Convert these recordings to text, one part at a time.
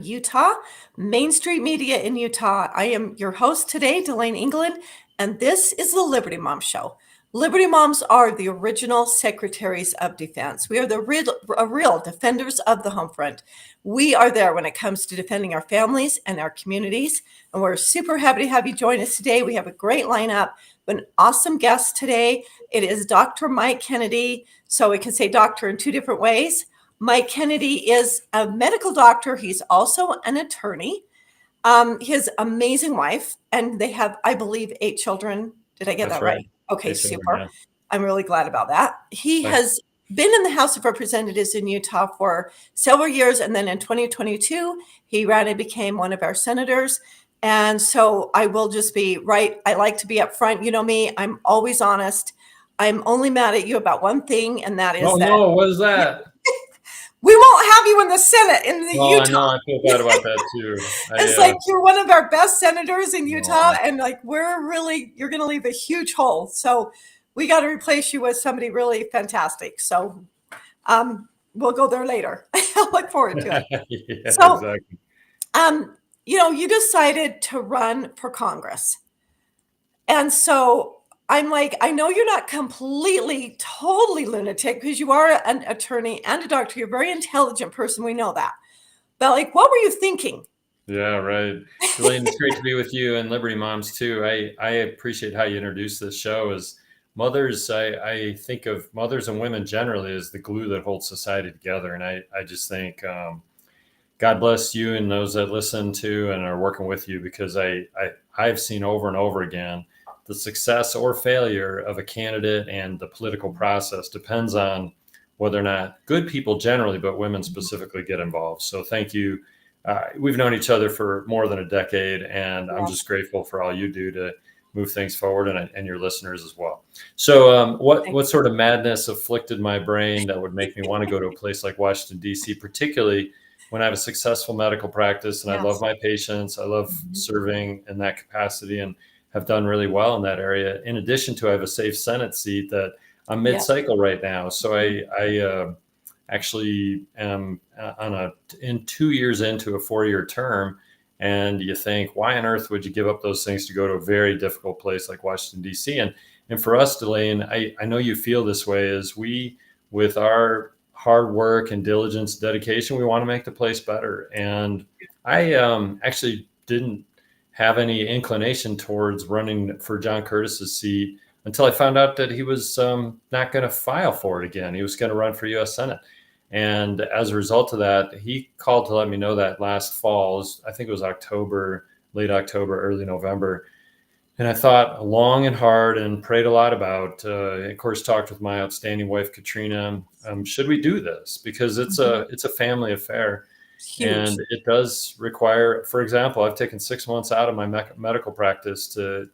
Utah, Main Street Media in Utah. I am your host today, Dalane England, and this is the Liberty Mom Show. Liberty Moms are the original secretaries of defense. We are the real defenders of the home front. We are there when it comes to defending our families and our communities, and we're super happy to have you join us today. We have a great lineup, an awesome guest today. It is Dr. Mike Kennedy, so we can say doctor in two different ways. Mike Kennedy is a medical doctor. He's also an attorney. His amazing wife, and they have, I believe, 8 children. Did I get that right? Okay, super. Yeah. I'm really glad about that. He has been in the House of Representatives in Utah for several years, and then in 2022, he ran and became one of our senators. And so I will just be right. I like to be up front. You know me, I'm always honest. I'm only mad at you about one thing, and that is no, what is that? We won't have you in the Senate in the Utah. I know. I feel bad about that too. It's like you're one of our best senators in Utah, and like you're going to leave a huge hole. So we got to replace you with somebody really fantastic. So we'll go there later. I look forward to it. Yeah, so, exactly. You decided to run for Congress, and so I'm like, I know you're not completely, totally lunatic because you are an attorney and a doctor. You're a very intelligent person. We know that. But like, what were you thinking? Yeah, right. Dalane, it's great to be with you and Liberty Moms too. I appreciate how you introduced this show. As mothers, I think of mothers and women generally as the glue that holds society together. And I just think God bless you and those that listen to and are working with you, because I've seen over and over again the success or failure of a candidate and the political process depends on whether or not good people generally, but women specifically, get involved. So thank you. We've known each other for more than a decade, and I'm just grateful for all you do to move things forward, and your listeners as well. So what sort of madness afflicted my brain that would make me want to go to a place like Washington, D.C., particularly when I have a successful medical practice and I love my patients. I love serving in that capacity and have done really well in that area. In addition to, I have a safe Senate seat that I'm mid-cycle right now. So I actually am in 2 years into a 4-year term. And you think, why on earth would you give up those things to go to a very difficult place like Washington, D.C.? And for us, Dalane, I know you feel this way, as we, with our hard work and diligence, dedication, we want to make the place better. And I actually didn't have any inclination towards running for John Curtis's seat until I found out that he was not going to file for it again. He was going to run for U.S. Senate. And as a result of that, he called to let me know that last fall. I think it was October, late October, early November. And I thought long and hard and prayed a lot about, of course, talked with my outstanding wife, Katrina. Should we do this? Because it's a family affair. Huge. And it does require, for example, I've taken 6 months out of my medical practice to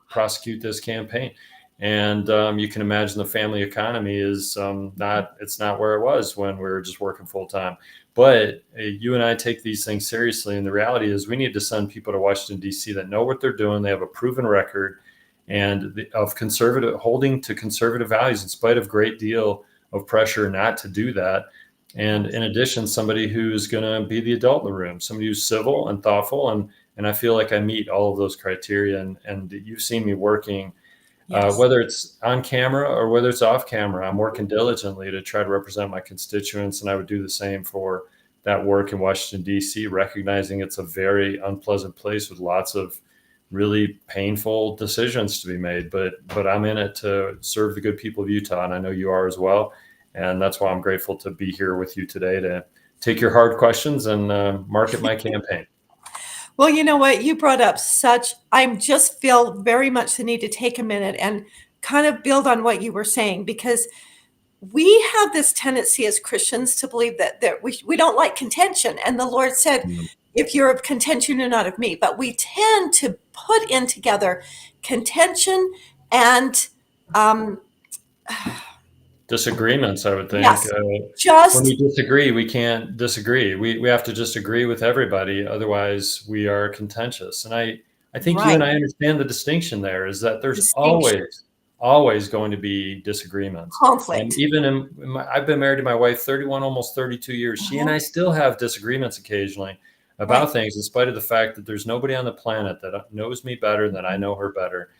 prosecute this campaign. And you can imagine the family economy is it's not where it was when we were just working full time. But you and I take these things seriously. And the reality is we need to send people to Washington, D.C. that know what they're doing. They have a proven record and of holding to conservative values in spite of a great deal of pressure not to do that. And in addition, somebody who's going to be the adult in the room, somebody who's civil and thoughtful. And I feel like I meet all of those criteria. And you've seen me working, whether it's on camera or whether it's off camera, I'm working diligently to try to represent my constituents. And I would do the same for that work in Washington, D.C., recognizing it's a very unpleasant place with lots of really painful decisions to be made. But I'm in it to serve the good people of Utah. And I know you are as well. And that's why I'm grateful to be here with you today to take your hard questions and market my campaign. Well, you know what? You brought up I just feel very much the need to take a minute and kind of build on what you were saying, because we have this tendency as Christians to believe that we don't like contention. And the Lord said, if you're of contention, you're not of me. But we tend to put in together contention and disagreements, I would think. Yes, when we disagree, we can't disagree. We have to just agree with everybody. Otherwise, we are contentious. And I think you and I understand the distinction there is that there's always going to be disagreements. Conflict. And even I've been married to my wife 31, almost 32 years. She and I still have disagreements occasionally. Right. about things, in spite of the fact that there's nobody on the planet that knows me better than I know her better.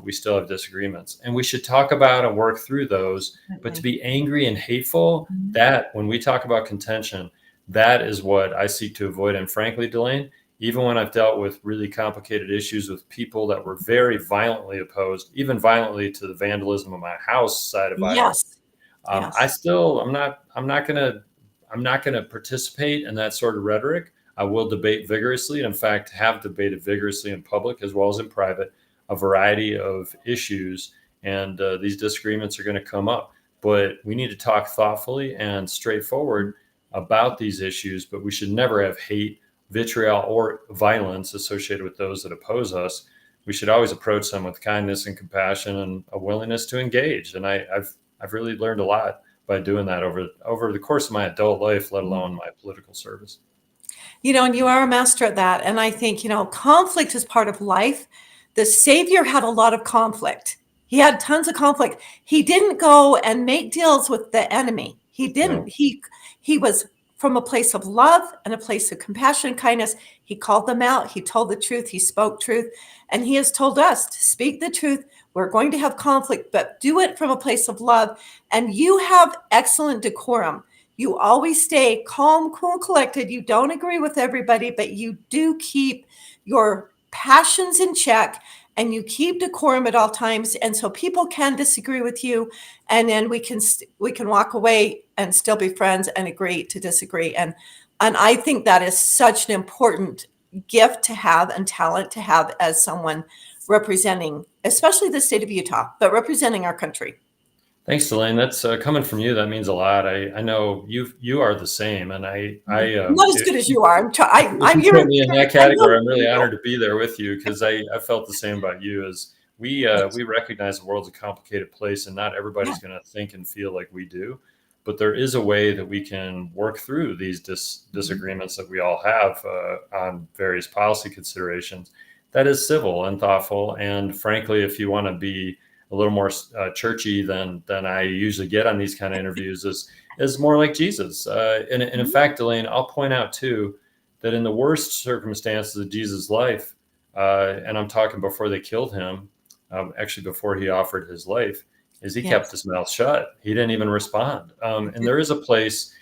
We still have disagreements, and we should talk about and work through those. But to Definitely. be angry and hateful, that when we talk about contention, that is what I seek to avoid. And frankly, Delane, even when I've dealt with really complicated issues with people that were very violently opposed, even violently to the vandalism of my house side of violence, Yes. Yes. I'm not gonna participate in that sort of rhetoric. I will debate vigorously, and in fact, have debated vigorously in public as well as in private a variety of issues, and these disagreements are going to come up. But we need to talk thoughtfully and straightforward about these issues. But we should never have hate, vitriol, or violence associated with those that oppose us. We should always approach them with kindness and compassion and a willingness to engage. And I've really learned a lot by doing that over the course of my adult life, let alone my political service. And you are a master at that. And I think, conflict is part of life. The Savior had a lot of conflict. He had tons of conflict. He didn't go and make deals with the enemy. He No. didn't. He was from a place of love and a place of compassion and kindness. He called them out. He told the truth. He spoke truth. And he has told us to speak the truth. We're going to have conflict, but do it from a place of love. And you have excellent decorum. You always stay calm, cool, collected. You don't agree with everybody, but you do keep your passions in check and you keep decorum at all times. And so people can disagree with you, and then we can walk away and still be friends and agree to disagree. And I think that is such an important gift to have and talent to have as someone representing, especially the state of Utah, but representing our country. Thanks, Delane. That's coming from you. That means a lot. I know you are the same, and I'm not as good as you are. if I'm you here. put me in that I know category, I'm really you. honored to be there with you, because I felt the same about you. As we recognize the world's a complicated place, and not Yeah. everybody's going to think and feel like we do. But there is a way that we can work through these disagreements that we all have on various policy considerations. That is civil and thoughtful. And frankly, if you want to be a little more churchy than I usually get on these kind of interviews, is more like Jesus. And in fact, Elaine, I'll point out too that in the worst circumstances of Jesus' life, and I'm talking before they killed him, actually before he offered his life, is he kept Yes. his mouth shut. He didn't even respond. And there is a place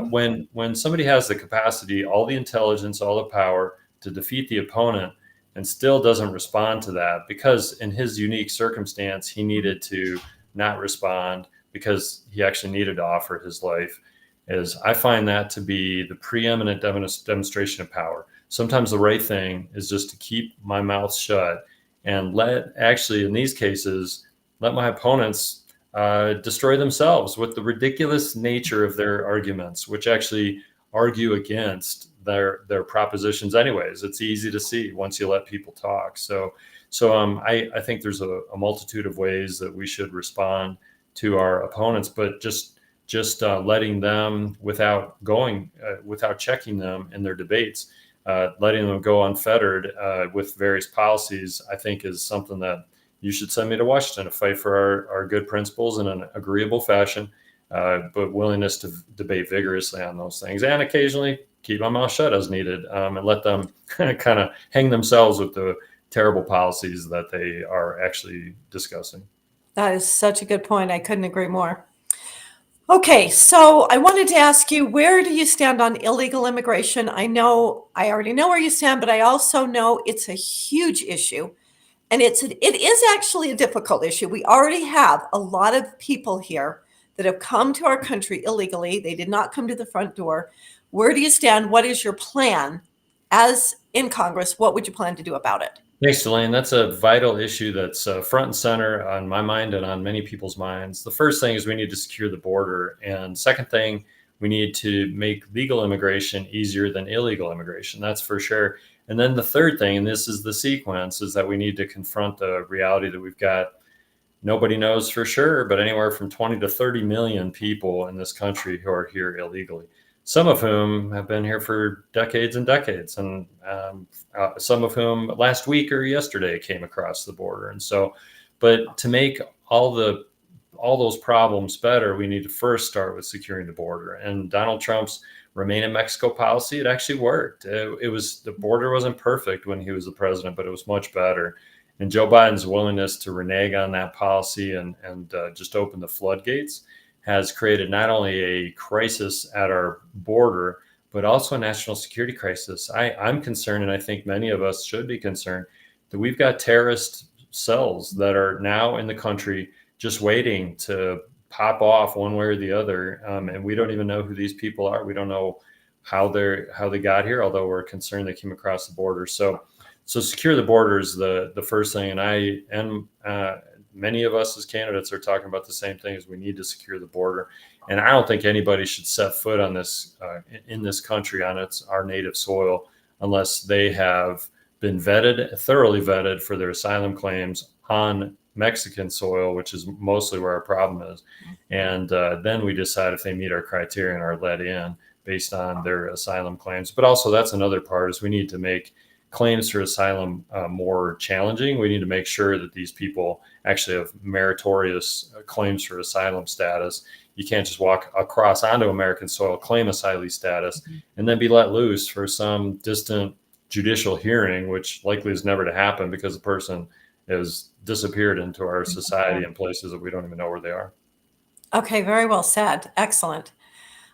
when somebody has the capacity, all the intelligence, all the power to defeat the opponent, and still doesn't respond to that, because in his unique circumstance, he needed to not respond because he actually needed to offer his life. Is I find that to be the preeminent demonstration of power. Sometimes the right thing is just to keep my mouth shut and actually, in these cases, let my opponents destroy themselves with the ridiculous nature of their arguments, which actually argue against their propositions anyways. It's easy to see once you let people talk. I think there's a multitude of ways that we should respond to our opponents, but just letting them without checking them in their debates, letting them go unfettered with various policies, I think is something that you should send me to Washington to fight for our good principles in an agreeable fashion, but willingness to debate vigorously on those things, and occasionally keep my mouth shut as needed, and let them kind of hang themselves with the terrible policies that they are actually discussing. That is such a good point. I couldn't agree more. Okay, so I wanted to ask you, where do you stand on illegal immigration? I already know where you stand, but I also know it's a huge issue. And it is actually a difficult issue. We already have a lot of people here that have come to our country illegally. They did not come to the front door. Where do you stand? What is your plan as in Congress? What would you plan to do about it? Thanks, Delane. That's a vital issue that's front and center on my mind and on many people's minds. The first thing is we need to secure the border. And second thing, we need to make legal immigration easier than illegal immigration. That's for sure. And then the third thing, and this is the sequence, is that we need to confront the reality that we've got, nobody knows for sure, but anywhere from 20 to 30 million people in this country who are here illegally, some of whom have been here for decades and decades, and some of whom last week or yesterday came across the border. And so, but to make all those problems better, we need to first start with securing the border. And Donald Trump's remain in Mexico policy, it actually worked. It was, the border wasn't perfect when he was the president, but it was much better. And Joe Biden's willingness to renege on that policy and just open the floodgates has created not only a crisis at our border, but also a national security crisis. I'm concerned, and I think many of us should be concerned, that we've got terrorist cells that are now in the country just waiting to pop off one way or the other. And we don't even know who these people are. We don't know how they got here, although we're concerned they came across the border. So secure the border is the first thing. And many of us as candidates are talking about the same thing, as we need to secure the border. And I don't think anybody should set foot on this in this country on our native soil unless they have been thoroughly vetted for their asylum claims on Mexican soil, which is mostly where our problem is. And then we decide if they meet our criteria and are let in based on their asylum claims. But also that's another part, is we need to make claims for asylum more challenging. We need to make sure that these people actually have meritorious claims for asylum status. You can't just walk across onto American soil, claim asylee status, and then be let loose for some distant judicial hearing, which likely is never to happen because the person has disappeared into our society in places that we don't even know where they are. Okay, very well said. Excellent.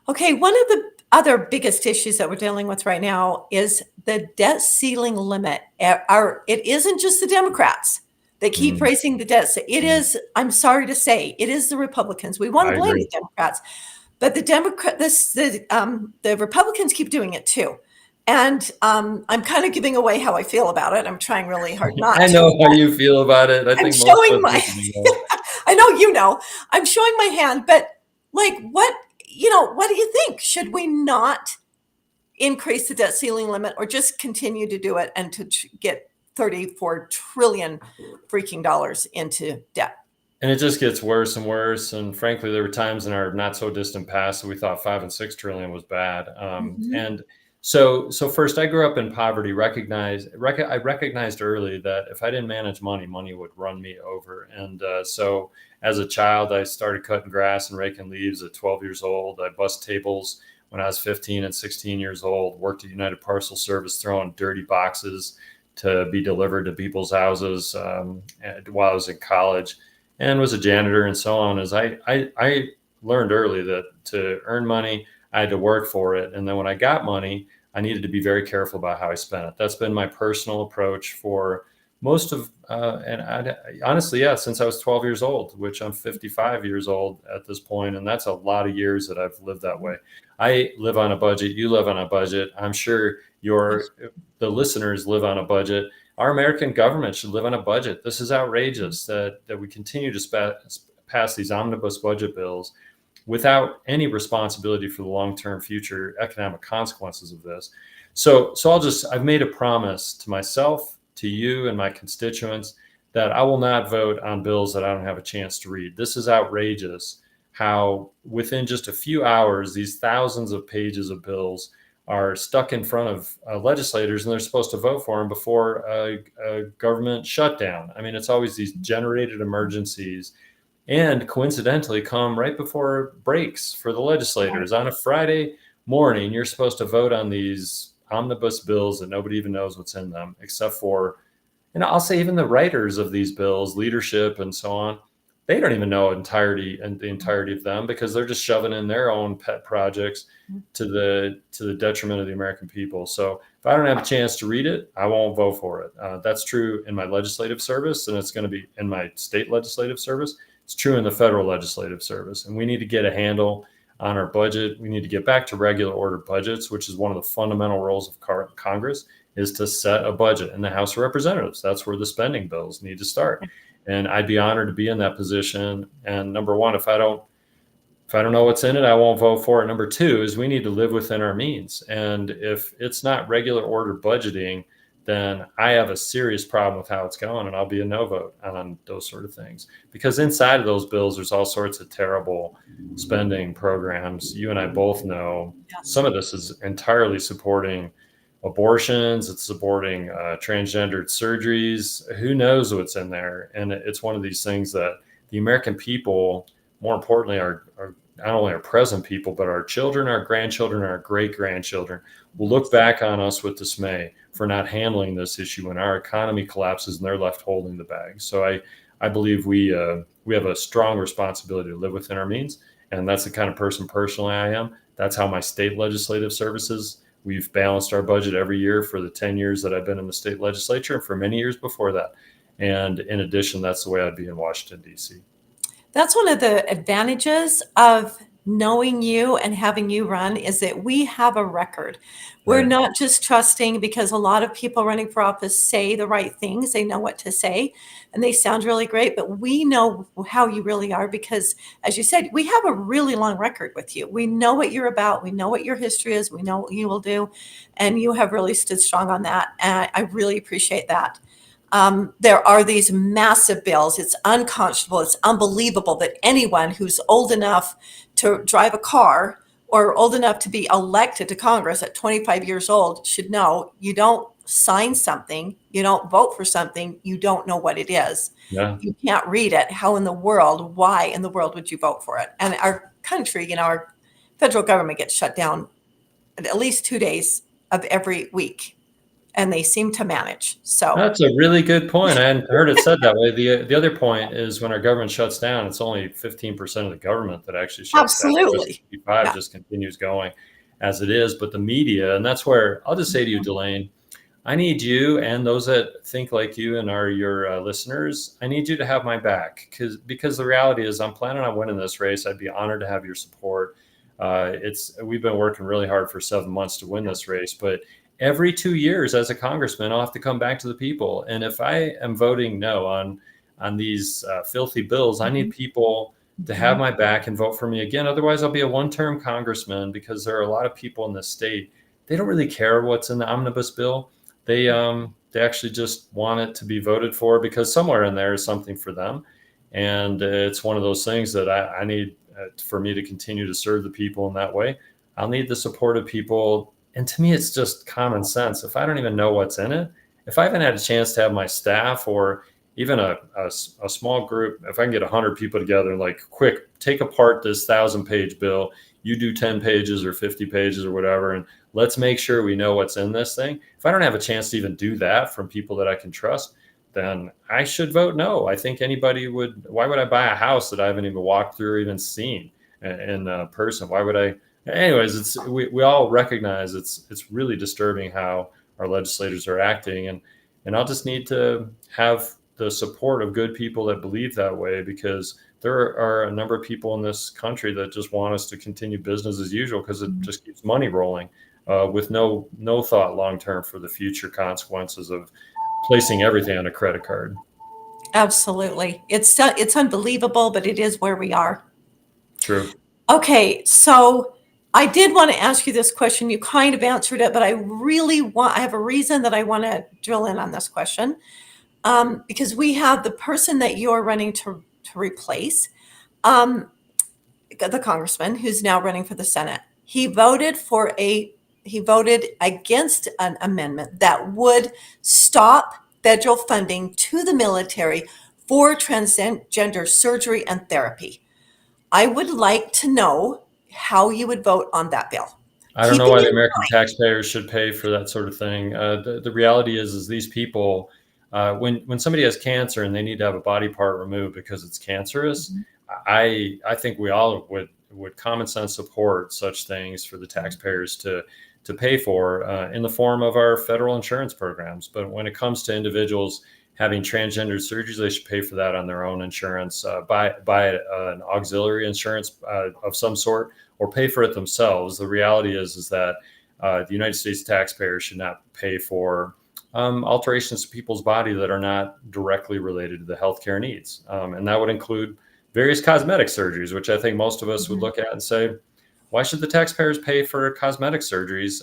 Okay, one of the other biggest issues that we're dealing with right now is the debt ceiling limit. It isn't just the Democrats that keep raising the debt. It is, I'm sorry to say, it is the Republicans. We want to blame the Democrats, but the Republicans keep doing it too. And I'm kind of giving away how I feel about it. I'm trying really hard not to. I know how you feel about it. I'm showing my, I know you know, I'm showing my hand, but like what do you think? Should we not increase the debt ceiling limit, or just continue to do it and to get $34 trillion freaking dollars into debt? And it just gets worse and worse. And frankly, there were times in our not so distant past that we thought 5 and 6 trillion was bad. And so first, I grew up in poverty. I recognized early that if I didn't manage money would run me over. And so as a child, I started cutting grass and raking leaves at 12 years old. I bussed tables when I was 15 and 16 years old, worked at United Parcel Service, throwing dirty boxes to be delivered to people's houses while I was in college, and was a janitor and so on. As I learned early that to earn money, I had to work for it. And then when I got money, I needed to be very careful about how I spent it. That's been my personal approach for most of, honestly, since I was 12 years old, which I'm 55 years old at this point. And that's a lot of years that I've lived that way. I live on a budget. You live on a budget. I'm sure the listeners live on a budget. Our American government should live on a budget. This is outrageous that we continue to pass these omnibus budget bills without any responsibility for the long-term future economic consequences of this. So I've made a promise to myself, to you and my constituents, that I will not vote on bills that I don't have a chance to read. This is outrageous how within just a few hours, these thousands of pages of bills are stuck in front of legislators, and they're supposed to vote for them before a government shutdown. I mean, it's always these generated emergencies, and coincidentally come right before breaks for the legislators. On a Friday morning, you're supposed to vote on these omnibus bills that nobody even knows what's in them, except for, and I'll say even the writers of these bills, leadership and so on, they don't even know the entirety of them, because they're just shoving in their own pet projects to the detriment of the American people. So if I don't have a chance to read it, I won't vote for it. That's true in my legislative service, and it's going to be in my state legislative service. It's true in the federal legislative service. And we need to get a handle on our budget. We need to get back to regular order budgets, which is one of the fundamental roles of Congress, is to set a budget in the House of Representatives. That's where the spending bills need to start. And I'd be honored to be in that position. And number one, if I don't know what's in it, I won't vote for it. Number two is we need to live within our means. And if it's not regular order budgeting, then I have a serious problem with how it's going, and I'll be a no vote on those sort of things. Because inside of those bills, there's all sorts of terrible spending programs. You and I both know some of this is entirely supporting abortions. It's supporting transgendered surgeries. Who knows what's in there? And it's one of these things that the American people, more importantly, our not only our present people, but our children, our grandchildren, our great grandchildren will look back on us with dismay for not handling this issue when our economy collapses and they're left holding the bag. So I believe we have a strong responsibility to live within our means. And that's the kind of person personally I am. That's how my state legislative services, we've balanced our budget every year for the 10 years that I've been in the state legislature and for many years before that. And in addition, that's the way I'd be in Washington, D.C. That's one of the advantages of knowing you and having you run is that we have a record. We're Right. not just trusting because a lot of people running for office say the right things. They know what to say and they sound really great, but we know how you really are because, as you said, we have a really long record with you. We know what you're about. We know what your history is. We know what you will do. And you have really stood strong on that. And I really appreciate that. There are these massive bills. It's unconscionable. It's unbelievable that anyone who's old enough to drive a car or old enough to be elected to Congress at 25 years old should know you don't sign something, you don't vote for something, you don't know what it is. Yeah. You can't read it. How in the world, why in the world would you vote for it? And our country, our federal government gets shut down at least 2 days of every week, and they seem to manage. So That's a really good point. I hadn't heard it said that way. The other point is when our government shuts down, it's only 15% of the government that actually shuts down. The rest absolutely. 55 Yeah. just continues going as it is. But the media, and that's where I'll just say to you, Delane, I need you and those that think like you and are your listeners. I need you to have my back because the reality is I'm planning on winning this race. I'd be honored to have your support. We've been working really hard for 7 months to win this race, but every 2 years as a congressman, I'll have to come back to the people. And if I am voting no on these filthy bills, I need people to have my back and vote for me again. Otherwise, I'll be a one-term congressman because there are a lot of people in this state. They don't really care what's in the omnibus bill. They actually just want it to be voted for because somewhere in there is something for them. And it's one of those things that I need for me to continue to serve the people in that way. I'll need the support of people. And to me, it's just common sense. If I don't even know what's in it, if I haven't had a chance to have my staff or even a small group, if I can get 100 people together and like, quick, take apart this 1,000-page bill, you do 10 pages or 50 pages or whatever, and let's make sure we know what's in this thing. If I don't have a chance to even do that from people that I can trust, then I should vote no. I think anybody would. Why would I buy a house that I haven't even walked through or even seen in person? Why would I? Anyways, we all recognize it's really disturbing how our legislators are acting, and I'll just need to have the support of good people that believe that way because there are a number of people in this country that just want us to continue business as usual because it just keeps money rolling with no thought long term for the future consequences of placing everything on a credit card. Absolutely. It's unbelievable, but it is where we are. True. Okay, so I did want to ask you this question. You kind of answered it, but I have a reason that I want to drill in on this question. Because we have the person that you're running to replace, the congressman who's now running for the Senate. He voted against an amendment that would stop federal funding to the military for transgender surgery and therapy. I would like to know how you would vote on that bill. I don't know why the American taxpayers should pay for that sort of thing. The reality is these people, when somebody has cancer and they need to have a body part removed because it's cancerous, I think we all would common sense support such things for the taxpayers to pay for in the form of our federal insurance programs. But when it comes to individuals having transgender surgeries, they should pay for that on their own insurance, buy an auxiliary insurance of some sort, or pay for it themselves. The reality is that the United States taxpayers should not pay for alterations to people's body that are not directly related to the healthcare needs. And that would include various cosmetic surgeries, which I think most of us would look at and say, why should the taxpayers pay for cosmetic surgeries?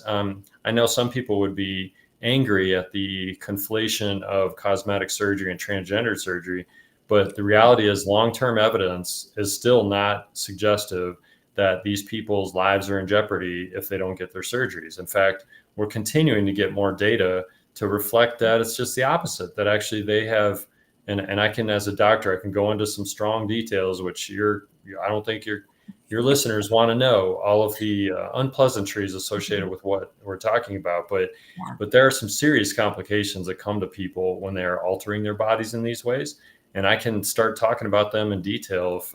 I know some people would be angry at the conflation of cosmetic surgery and transgender surgery, but the reality is long-term evidence is still not suggestive that these people's lives are in jeopardy if they don't get their surgeries. In fact, we're continuing to get more data to reflect that it's just the opposite, that actually they have, and I can, as a doctor, I can go into some strong details, which I don't think your listeners want to know all of the unpleasantries associated with what we're talking about. Yeah. But there are some serious complications that come to people when they are altering their bodies in these ways. And I can start talking about them in detail if,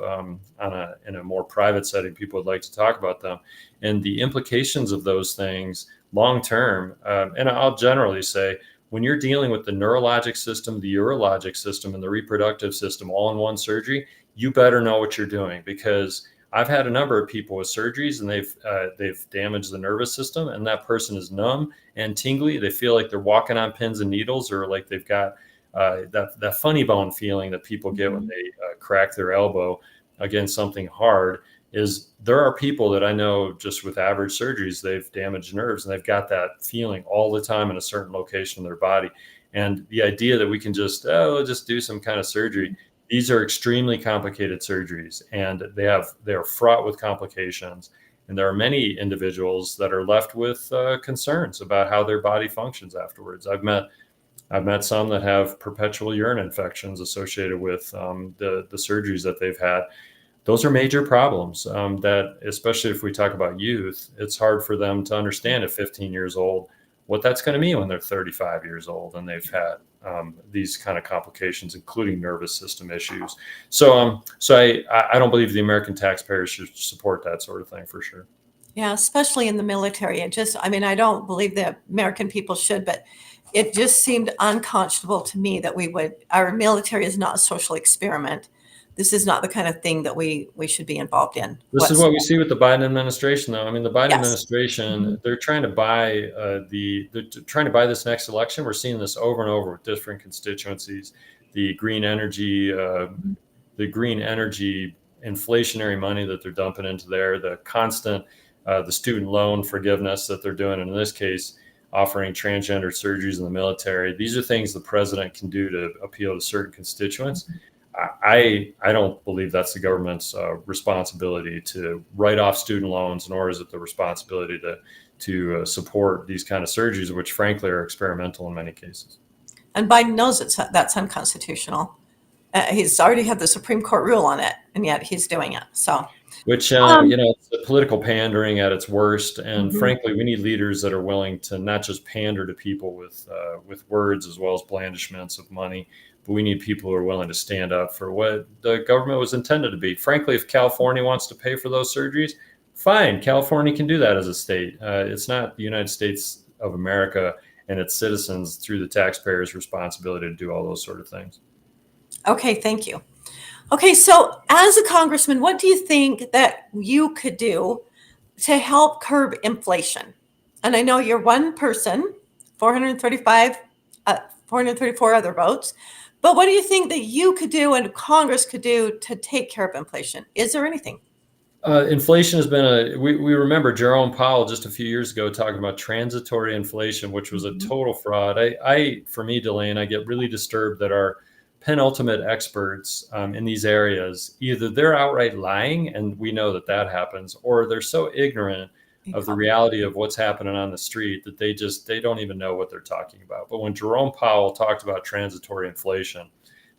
in a more private setting, people would like to talk about them and the implications of those things long term. And I'll generally say, when you're dealing with the neurologic system, the urologic system, and the reproductive system all in one surgery, you better know what you're doing, because I've had a number of people with surgeries and they've damaged the nervous system, and that person is numb and tingly. They feel like they're walking on pins and needles, or like they've got that funny bone feeling that people get when they crack their elbow against something hard. Is there are people that I know just with average surgeries, they've damaged nerves and they've got that feeling all the time in a certain location in their body. And the idea that we can just do some kind of surgery, these are extremely complicated surgeries, and they are fraught with complications. And there are many individuals that are left with concerns about how their body functions afterwards. I've met some that have perpetual urine infections associated with the surgeries that they've had. Those are major problems that, especially if we talk about youth, it's hard for them to understand at 15 years old what that's going to mean when they're 35 years old and they've had these kind of complications, including nervous system issues. So I don't believe the American taxpayers should support that sort of thing, for sure. Yeah, especially in the military. I don't believe that American people should, but it just seemed unconscionable to me that our military is not a social experiment. This is not the kind of thing that we should be involved in. This is what we see with the Biden administration, though. I mean, the Biden Yes. administration, they're trying to buy this next election. We're seeing this over and over with different constituencies. The green energy, inflationary money that they're dumping into there, the constant, the student loan forgiveness that they're doing, and in this case, offering transgender surgeries in the military. These are things the president can do to appeal to certain constituents. I don't believe that's the government's responsibility to write off student loans, nor is it the responsibility to support these kind of surgeries, which frankly are experimental in many cases. And Biden knows that's unconstitutional. He's already had the Supreme Court rule on it, and yet he's doing it. So, which it's political pandering at its worst. And Mhm. frankly, we need leaders that are willing to not just pander to people with words as well as blandishments of money, but we need people who are willing to stand up for what the government was intended to be. Frankly, if California wants to pay for those surgeries, fine. California can do that as a state. It's not the United States of America and its citizens through the taxpayers' responsibility to do all those sort of things. Okay, thank you. Okay, so as a congressman, what do you think that you could do to help curb inflation? And I know you're one person, 434 other votes, but what do you think that you could do and Congress could do to take care of inflation? Is there anything? Inflation has been we remember Jerome Powell just a few years ago talking about transitory inflation, which was a total fraud. For me, Dalane, I get really disturbed that our penultimate experts in these areas, either they're outright lying, and we know that happens, or they're so ignorant of the reality of what's happening on the street that they don't even know what they're talking about. But when Jerome Powell talked about transitory inflation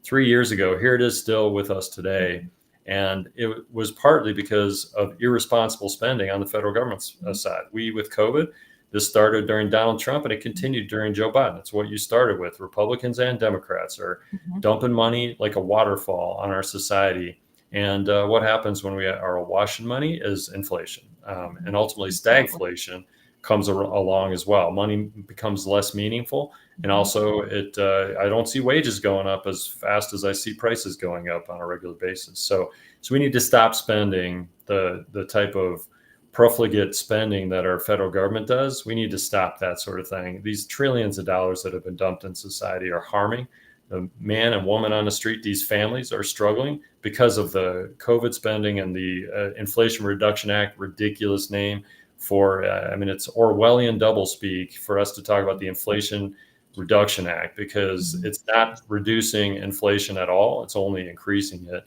3 years ago, here it is still with us today. And it was partly because of irresponsible spending on the federal government's side. With COVID, this started during Donald Trump and it continued during Joe Biden. It's what you started with. Republicans and Democrats are dumping money like a waterfall on our society. And what happens when we are awash in money is inflation. And ultimately stagflation comes along as well. Money becomes less meaningful. And also I don't see wages going up as fast as I see prices going up on a regular basis. So we need to stop spending the type of profligate spending that our federal government does. We need to stop that sort of thing. These trillions of dollars that have been dumped in society are harming the man and woman on the street. These families are struggling because of the COVID spending and the Inflation Reduction Act, ridiculous name for, it's Orwellian doublespeak for us to talk about the Inflation Reduction Act, because it's not reducing inflation at all. It's only increasing it.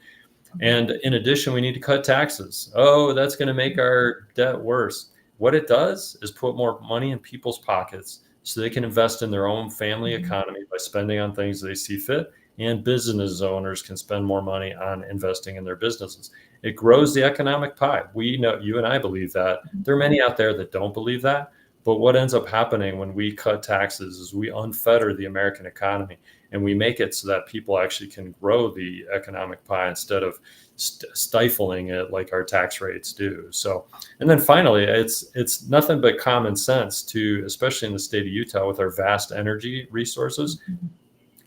And in addition, we need to cut taxes. Oh, that's going to make our debt worse. What it does is put more money in people's pockets so they can invest in their own family economy by spending on things they see fit. and business owners can spend more money on investing in their businesses. It grows the economic pie. We know, you and I believe that. There are many out there that don't believe that. But what ends up happening when we cut taxes is we unfetter the American economy, and we make it so that people actually can grow the economic pie instead of stifling it like our tax rates do. So, and then finally, it's nothing but common sense to, especially in the state of Utah with our vast energy resources,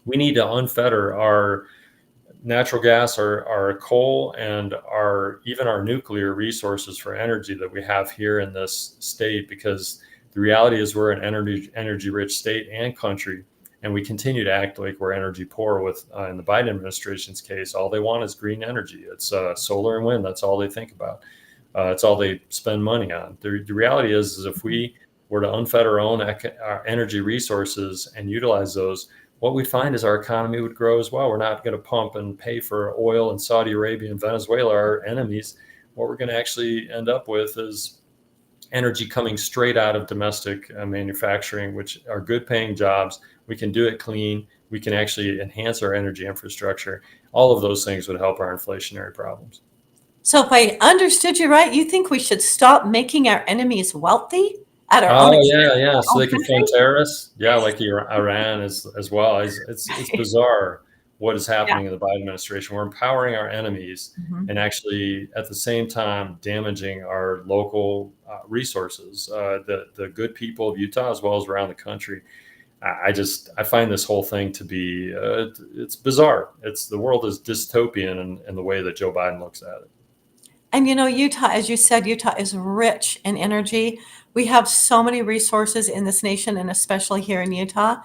we need to unfetter our natural gas, our coal, and even our nuclear resources for energy that we have here in this state, because the reality is we're an energy rich state and country, and we continue to act like we're energy poor. With in the Biden administration's case, all they want is green energy. It's solar and wind. That's all they think about. It's all they spend money on. The reality is if we were to unfetter our energy resources and utilize those, what we'd find is our economy would grow as well. We're not going to pump and pay for oil in Saudi Arabia and Venezuela, our enemies. What we're going to actually end up with is energy coming straight out of domestic manufacturing, which are good paying jobs. We can do it clean. We can actually enhance our energy infrastructure. All of those things would help our inflationary problems. So if I understood you right, you think we should stop making our enemies wealthy at our own Oh expense? yeah. So Own they can country? fund terrorists. Yeah, like Iran as well. It's bizarre what is Yeah. happening in the Biden administration. We're empowering our enemies Mhm. and actually at the same time damaging our local resources, the good people of Utah as well as around the country. I find this whole thing to be it's bizarre. It's the world is dystopian in the way that Joe Biden looks at it. And Utah, as you said, Utah is rich in energy. We have so many resources in this nation, and especially here in Utah.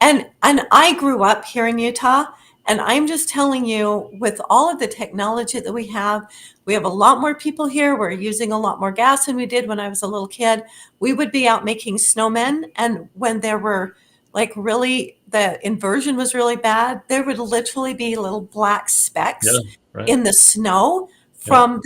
And I grew up here in Utah, and I'm just telling you, with all of the technology that we have a lot more people here. We're using a lot more gas than we did when I was a little kid. We would be out making snowmen, and when there were like really the inversion was really bad, there would literally be little black Yeah, specks right. in the snow Yeah.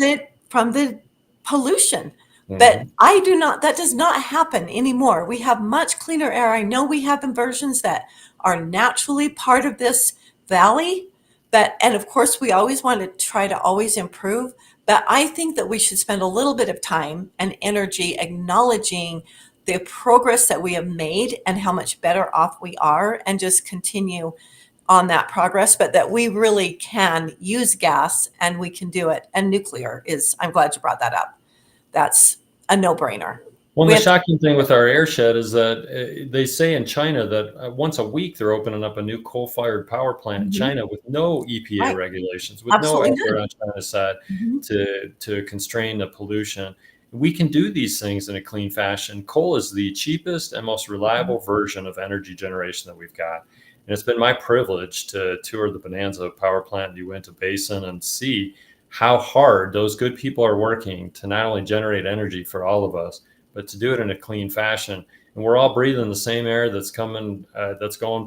from the pollution. But Hmm. that does not happen anymore. We have much cleaner air. I know we have inversions that are naturally part of this valley, and of course we always want to try to always improve. But I think that we should spend a little bit of time and energy acknowledging the progress that we have made and how much better off we are, and just continue on that progress, but that we really can use gas and we can do it. And nuclear is, I'm glad you brought that up. That's a no brainer. Well, and We the have to, shocking thing with our airshed is that they say in China that once a week they're opening up a new coal-fired power plant in Mhm. China with no EPA Right, regulations, with no absolutely effort none. on China's side Mhm. to constrain the pollution. We can do these things in a clean fashion. Coal is the cheapest and most reliable version of energy generation that we've got. And it's been my privilege to tour the Bonanza power plant in the Uinta Basin and see how hard those good people are working to not only generate energy for all of us, but to do it in a clean fashion. And we're all breathing the same air that's going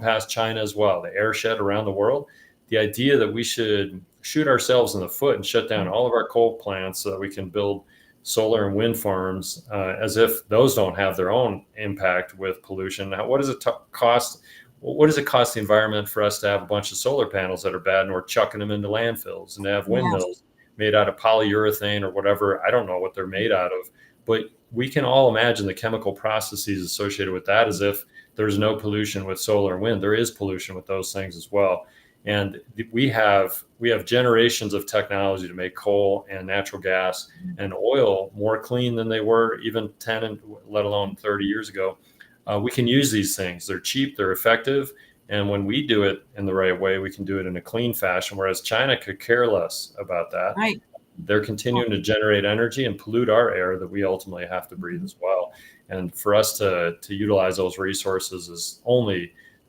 past China as well, the air shed around the world. The idea that we should shoot ourselves in the foot and shut down all of our coal plants so that we can build solar and wind farms, as if those don't have their own impact with pollution. Now, what does it cost? What does it cost the environment for us to have a bunch of solar panels that are bad and we're chucking them into landfills, and to have Yes. windmills made out of polyurethane or whatever? I don't know what they're made out of, but we can all imagine the chemical processes associated with that, as if there's no pollution with solar and wind. There is pollution with those things as well. And we have generations of technology to make coal and natural gas and oil more clean than they were even 10 and let alone 30 years ago. We can use these things. They're cheap, they're effective. And when we do it in the right way, we can do it in a clean fashion, whereas China could care less about that. Right. They're continuing to generate energy and pollute our air that we ultimately have to breathe as well. And for us to utilize those resources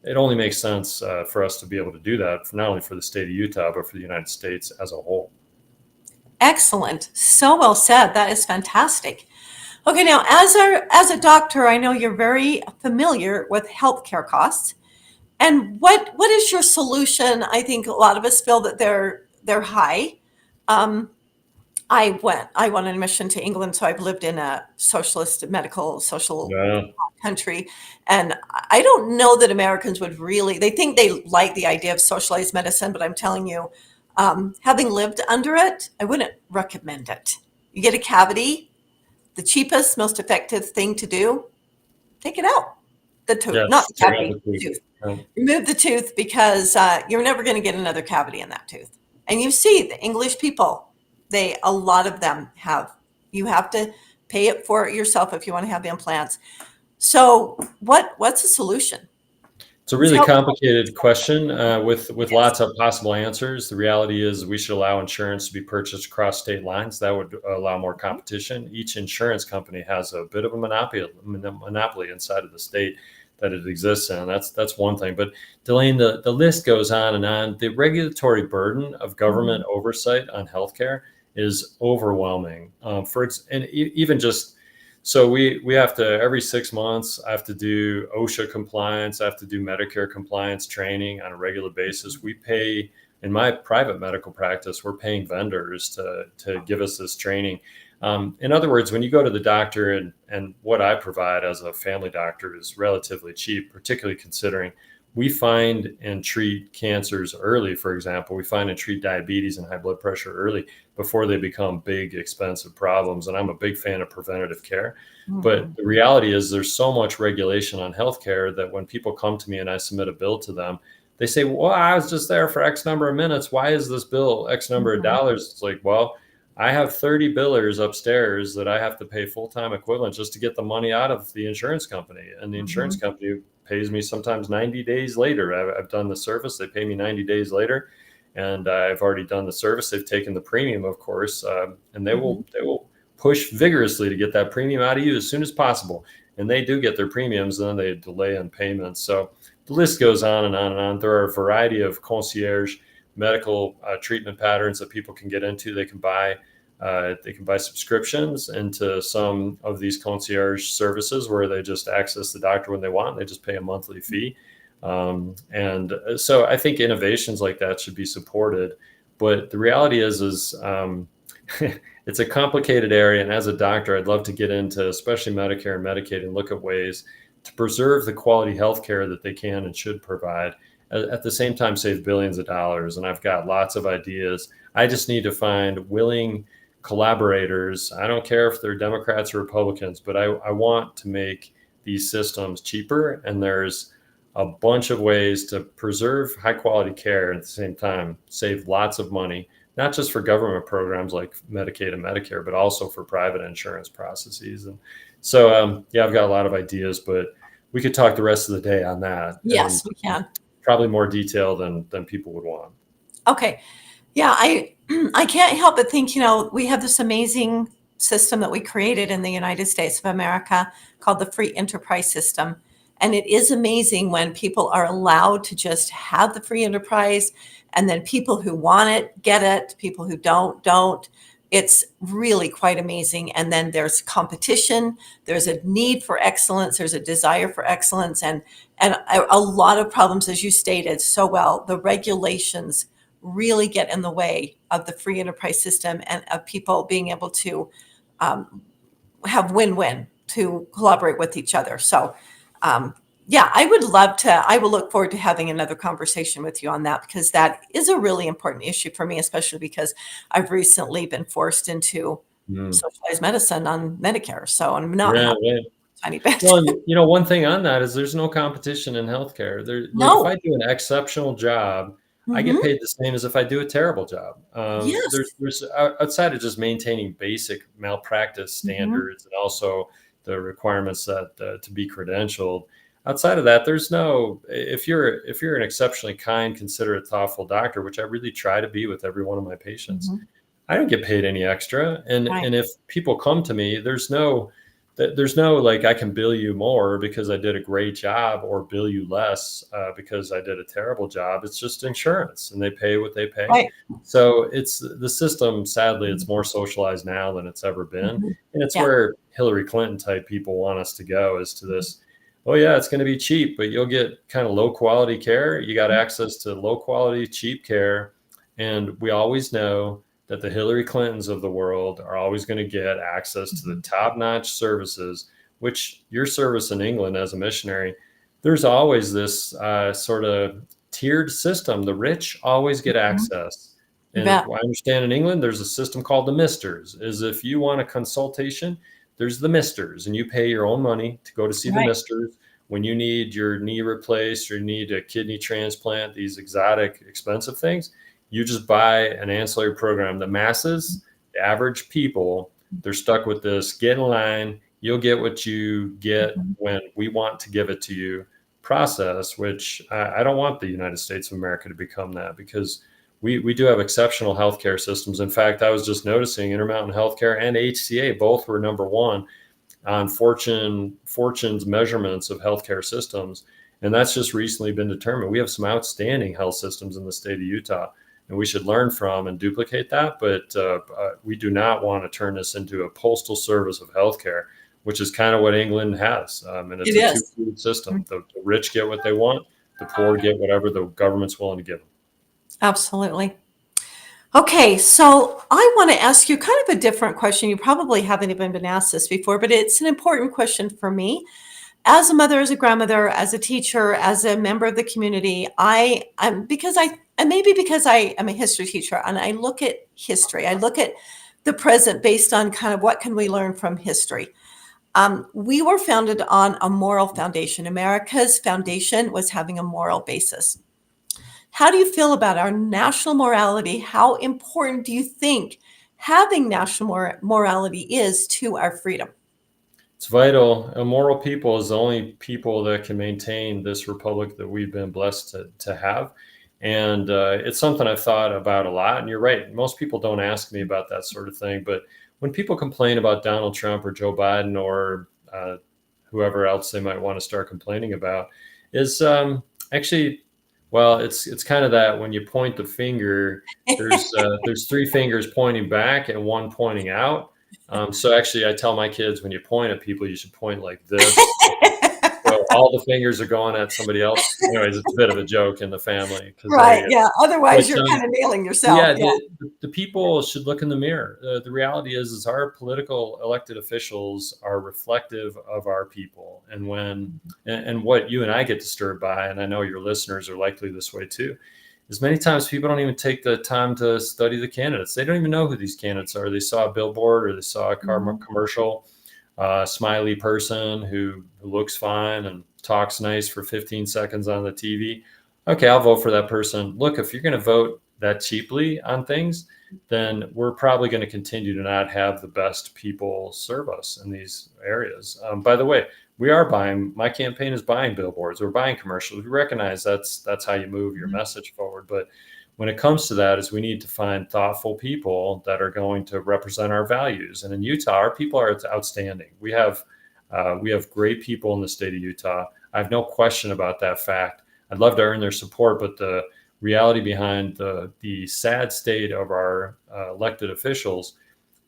it only makes sense for us to be able to do that, for not only for the state of Utah, but for the United States as a whole. Excellent. So well said. That is fantastic. Okay, now as a doctor, I know you're very familiar with healthcare costs. And what is your solution? I think a lot of us feel that they're high. Um, I went on a mission to England, so I've lived in a socialist medical social Yeah. country, and I don't know that Americans would really. They think they like the idea of socialized medicine, but I'm telling you, having lived under it, I wouldn't recommend it. You get a cavity, the cheapest, most effective thing to do, take it out. The tooth, not Yes. the Take out cavity, the tooth. tooth. Um, Remove the tooth because you're never going to get another cavity in that tooth. And you see the English people, a lot of them have, you have to pay it for it yourself if you want to have implants. So what's the solution? It's a really Tell complicated question with Yes. lots of possible answers. The reality is we should allow insurance to be purchased across state lines. That would allow more competition. Each insurance company has a bit of a monopoly inside of the state that it exists in. That's one thing. But Delane, the list goes on and on. The regulatory burden of government oversight on healthcare is overwhelming. Even just so we have to every 6 months. I have to do OSHA compliance. I have to do Medicare compliance training on a regular basis. We pay in my private medical practice. We're paying vendors to give us this training. In other words, when you go to the doctor and what I provide as a family doctor is relatively cheap, particularly considering we find and treat cancers early. For example, we find and treat diabetes and high blood pressure early before they become big, expensive problems. And I'm a big fan of preventative care. But the reality is there's so much regulation on healthcare that when people come to me and I submit a bill to them, they say, well, I was just there for X number of minutes. Why is this bill X number of dollars? It's like, well, I have 30 billers upstairs that I have to pay full-time equivalent just to get the money out of the insurance company. And the insurance company pays me sometimes 90 days later. I've done the service. They pay me 90 days later. And I've already done the service. They've taken the premium, of course, and they will push vigorously to get that premium out of you as soon as possible. And they do get their premiums, and then they delay on payments. So the list goes on and on and on. There are a variety of concierge medical treatment patterns that people can get into. They can buy subscriptions into some of these concierge services where they just access the doctor when they want. And they just pay a monthly fee. And so I think innovations like that should be supported. But the reality is it's a complicated area. And as a doctor, I'd love to get into especially Medicare and Medicaid and look at ways to preserve the quality health care that they can and should provide. At the same time, save billions of dollars. And I've got lots of ideas. I just need to find willing collaborators. I don't care if they're Democrats or Republicans, but I want to make these systems cheaper. And there's a bunch of ways to preserve high quality care and at the same time save lots of money, not just for government programs like Medicaid and Medicare, but also for private insurance processes. And so, I've got a lot of ideas, but we could talk the rest of the day on that. Yes, And we can. probably more detail than people would want. Okay. Yeah, I can't help but think, we have this amazing system that we created in the United States of America called the free enterprise system. And it is amazing when people are allowed to just have the free enterprise, and then people who want it get it, people who don't. It's really quite amazing. And then there's competition, there's a need for excellence, there's a desire for excellence, and a lot of problems, as you stated so well. The regulations really get in the way of the free enterprise system and of people being able to have win-win, to collaborate with each other. So I will look forward to having another conversation with you on that, because that is a really important issue for me, especially because I've recently been forced into socialized medicine on Medicare. So I'm not Yeah, happy yeah. a tiny bit. Well, and, one thing on that is there's no competition in healthcare. Like if No. I do an exceptional job, I get Hmm. paid the same as if I do a terrible job. Yes. There's outside of just maintaining basic malpractice Hmm. standards and also the requirements that to be credentialed. Outside of that, there's no if you're an exceptionally kind, considerate, thoughtful doctor, which I really try to be with every one of my patients. Hmm. I don't get paid any extra. And Right. and if people come to me, there's no like I can bill you more because I did a great job or bill you less because I did a terrible job. It's just insurance and they pay what they pay. Right. So it's the system, sadly, it's more socialized now than it's ever been. Hmm. And it's Yeah. where Hillary Clinton type people want us to go is to this, oh yeah, it's going to be cheap, but you'll get kind of low quality care. You got access to low quality, cheap care. And we always know that the Hillary Clintons of the world are always going to get access to the top-notch services, which your service in England as a missionary, there's always this sort of tiered system. The rich always get access. You And bet. I understand in England, there's a system called the Misters, is if you want a consultation, there's the Misters, and you pay your own money to go to see the Right. Misters. When you need your knee replaced or you need a kidney transplant, these exotic, expensive things, you just buy an ancillary program. The masses, the average people, they're stuck with this. Get in line. You'll get what you get when we want to give it to you process, which I don't want the United States of America to become that, because we do have exceptional healthcare systems. In fact, I was just noticing Intermountain Healthcare and HCA both were number one on Fortune's measurements of healthcare systems. And that's just recently been determined. We have some outstanding health systems in the state of Utah, and we should learn from and duplicate that. But we do not want to turn this into a postal service of healthcare, which is kind of what England has. And it's It a is. two-tiered system. The rich get what they want, the poor get whatever the government's willing to give them. Absolutely. Okay, so I want to ask you kind of a different question. You probably haven't even been asked this before, but it's an important question for me. As a mother, as a grandmother, as a teacher, as a member of the community, and maybe because I am a history teacher and I look at history, I look at the present based on kind of what can we learn from history. We were founded on a moral foundation. America's foundation was having a moral basis. How do you feel about our national morality? How important do you think having national morality is to our freedom? It's vital. A moral people is the only people that can maintain this republic that we've been blessed to have. And it's something I've thought about a lot. And you're right. Most people don't ask me about that sort of thing. But when people complain about Donald Trump or Joe Biden or whoever else they might want to start complaining about, is actually, well, it's kind of that when you point the finger, there's three fingers pointing back and one pointing out. So actually, I tell my kids when you point at people, you should point like this. So all the fingers are going at somebody else. Anyways, it's a bit of a joke in the family because Right. Yeah. Otherwise, but you're kind of nailing yourself. yeah, Yeah. the people should look in the mirror. The reality is our political elected officials are reflective of our people, and what you and I get disturbed by, and I know your listeners are likely this way too, is many times people don't even take the time to study the candidates. They don't even know who these candidates are. They saw a billboard or they saw a commercial, smiley person who looks fine and talks nice for 15 seconds on the TV. Okay, I'll vote for that person. Look, if you're going to vote that cheaply on things, then we're probably going to continue to not have the best people serve us in these areas. By the way, my campaign is buying billboards. We're buying commercials. We recognize that's how you move your message forward. But when it comes to that, is we need to find thoughtful people that are going to represent our values. And in Utah, our people are outstanding. We have great people in the state of Utah. I have no question about that fact. I'd love to earn their support, but the reality behind the sad state of our elected officials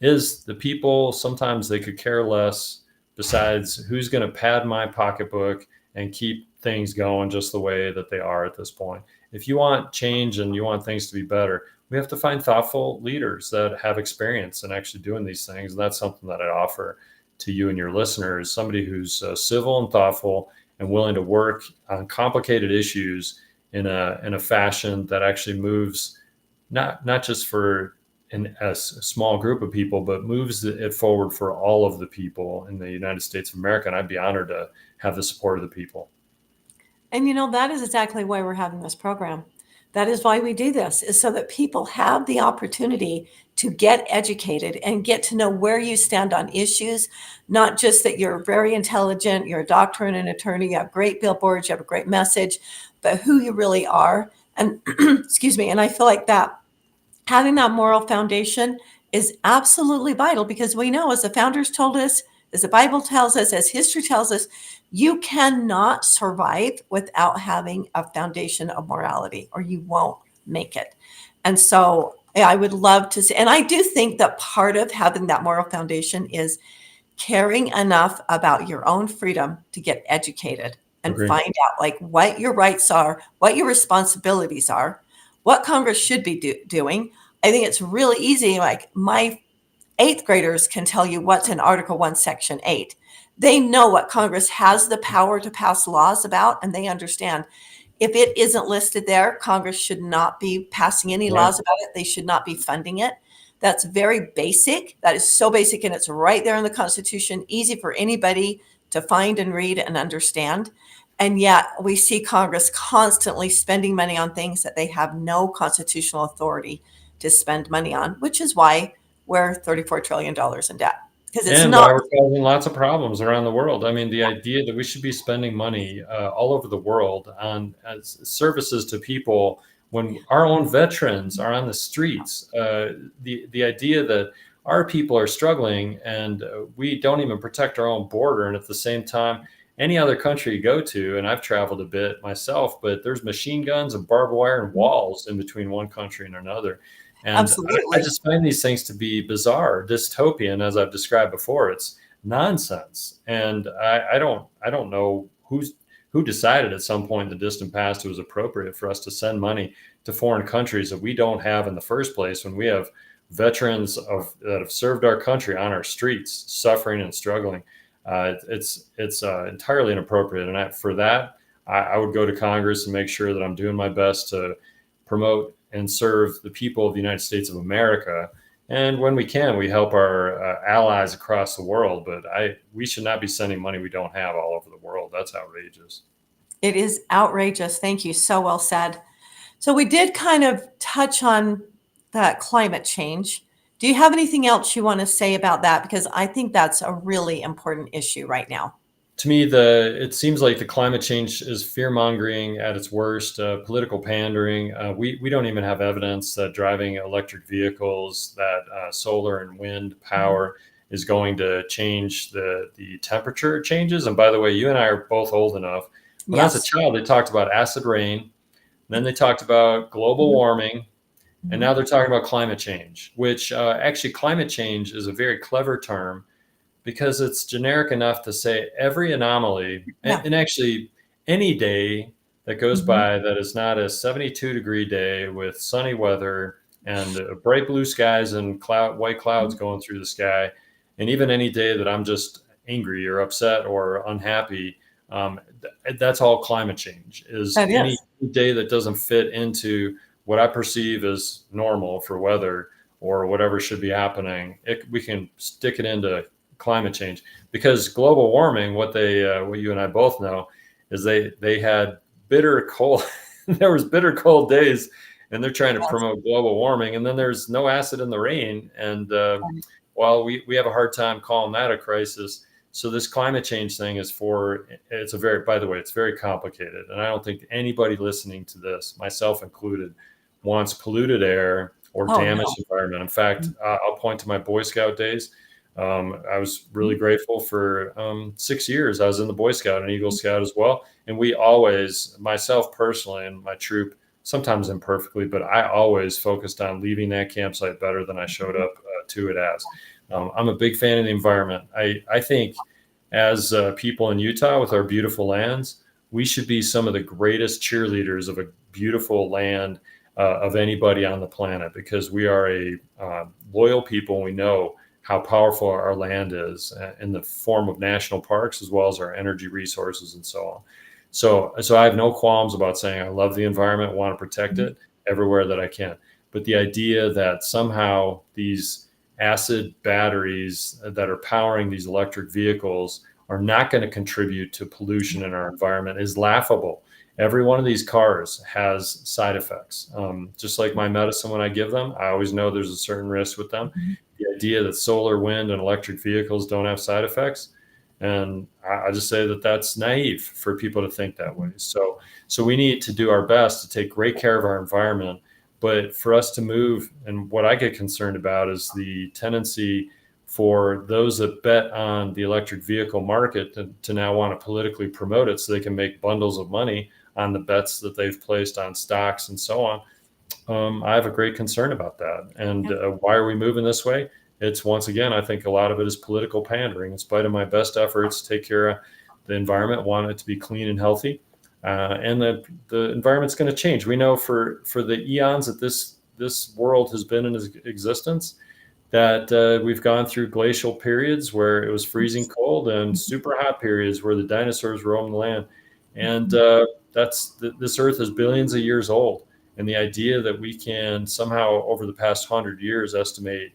is the people, sometimes they could care less besides who's going to pad my pocketbook and keep things going just the way that they are at this point. If you want change and you want things to be better, we have to find thoughtful leaders that have experience in actually doing these things. And that's something that I offer to you and your listeners, somebody who's civil and thoughtful and willing to work on complicated issues in a fashion that actually moves not just for a small group of people, but moves it forward for all of the people in the United States of America. And I'd be honored to have the support of the people. And that is exactly why we're having this program. That is why we do this, is so that people have the opportunity to get educated and get to know where you stand on issues, not just that you're very intelligent, you're a doctor and an attorney, you have great billboards, you have a great message, but who you really are. And excuse me, and I feel like that having that moral foundation is absolutely vital, because we know, as the founders told us, as the Bible tells us, as history tells us, you cannot survive without having a foundation of morality, or you won't make it. And so I would love to see, and I do think that part of having that moral foundation is caring enough about your own freedom to get educated and Agreed. find out like what your rights are, what your responsibilities are, what Congress should be doing, I think it's really easy. Like my eighth graders can tell you what's in Article 1, Section 8. They know what Congress has the power to pass laws about, and they understand if it isn't listed there, Congress should not be passing any Right. laws about it. They should not be funding it. That's very basic. That is so basic, and it's right there in the Constitution, easy for anybody to find and read and understand. And yet we see Congress constantly spending money on things that they have no constitutional authority to spend money on, which is why we're $34 trillion in debt, because it's And not. why we're causing lots of problems around the world. I mean, the idea that we should be spending money all over the world on as services to people when our own veterans are on the streets, the idea that our people are struggling and we don't even protect our own border, and at the same time, any other country you go to, and I've traveled a bit myself, but there's machine guns and barbed wire and walls in between one country and another. And I Absolutely. just find these things to be bizarre, dystopian, as I've described before. It's nonsense, and I don't know who decided at some point in the distant past it was appropriate for us to send money to foreign countries that we don't have in the first place when we have veterans that have served our country on our streets, suffering and struggling. It's entirely inappropriate, and for that, I would go to Congress and make sure that I'm doing my best to promote and serve the people of the United States of America. And when we can, we help our allies across the world. But we should not be sending money we don't have all over the world. That's outrageous. It is outrageous. Thank you. So well said. So we did kind of touch on that climate change. Do you have anything else you want to say about that? Because I think that's a really important issue right now. To me, it seems like the climate change is fear mongering at its worst, political pandering. We don't even have evidence that driving electric vehicles, that solar and wind power is going to change the temperature changes. And by the way, you and I are both old enough. When I was a Yes. child, they talked about acid rain, then they talked about global warming, and now they're talking about climate change, which actually climate change is a very clever term because it's generic enough to say every anomaly Yeah. and actually any day that goes Mhm. by that is not a 72-degree day with sunny weather and bright blue skies and white clouds going through the sky, and even any day that I'm just angry or upset or unhappy, that's all climate change. Is That any is. day that doesn't fit into what I perceive as normal for weather or whatever should be happening, we can stick it into climate change. Because global warming, what you and I both know, is they had bitter cold. There was bitter cold days, and they're trying to Yes. promote global warming, and then there's no acid in the rain, and Right. well, we have a hard time calling that a crisis. So this climate change thing it's a very, by the way, it's very complicated, and I don't think anybody listening to this, myself included, wants polluted air or Oh, no. damaged environment. In fact, I'll point to my Boy Scout days. I was really grateful for 6 years. I was in the Boy Scout and Eagle Scout as well. And we always, myself personally and my troop, sometimes imperfectly, but I always focused on leaving that campsite better than I showed up to it as. I'm a big fan of the environment. I think as people in Utah with our beautiful lands, we should be some of the greatest cheerleaders of a beautiful land of anybody on the planet because we are a loyal people. And we know how powerful our land is in the form of national parks as well as our energy resources and so on. So I have no qualms about saying I love the environment, want to protect it everywhere that I can. But the idea that somehow these acid batteries that are powering these electric vehicles are not going to contribute to pollution in our environment is laughable. Every one of these cars has side effects. Just like my medicine when I give them, I always know there's a certain risk with them. The idea that solar, wind, and electric vehicles don't have side effects, and I just say that that's naive for people to think that way. So we need to do our best to take great care of our environment. But for us to move, and what I get concerned about is the tendency for those that bet on the electric vehicle market to now want to politically promote it so they can make bundles of money on the bets that they've placed on stocks and so on. I have a great concern about that. And why are we moving this way? It's once again, I think a lot of it is political pandering. In spite of my best efforts to take care of the environment, want it to be clean and healthy, and the environment's going to change. We know for the eons that this world has been in existence, that we've gone through glacial periods where it was freezing cold and super hot periods where the dinosaurs roamed the land. And this earth is billions of years old. And the idea that we can somehow over the past 100 years estimate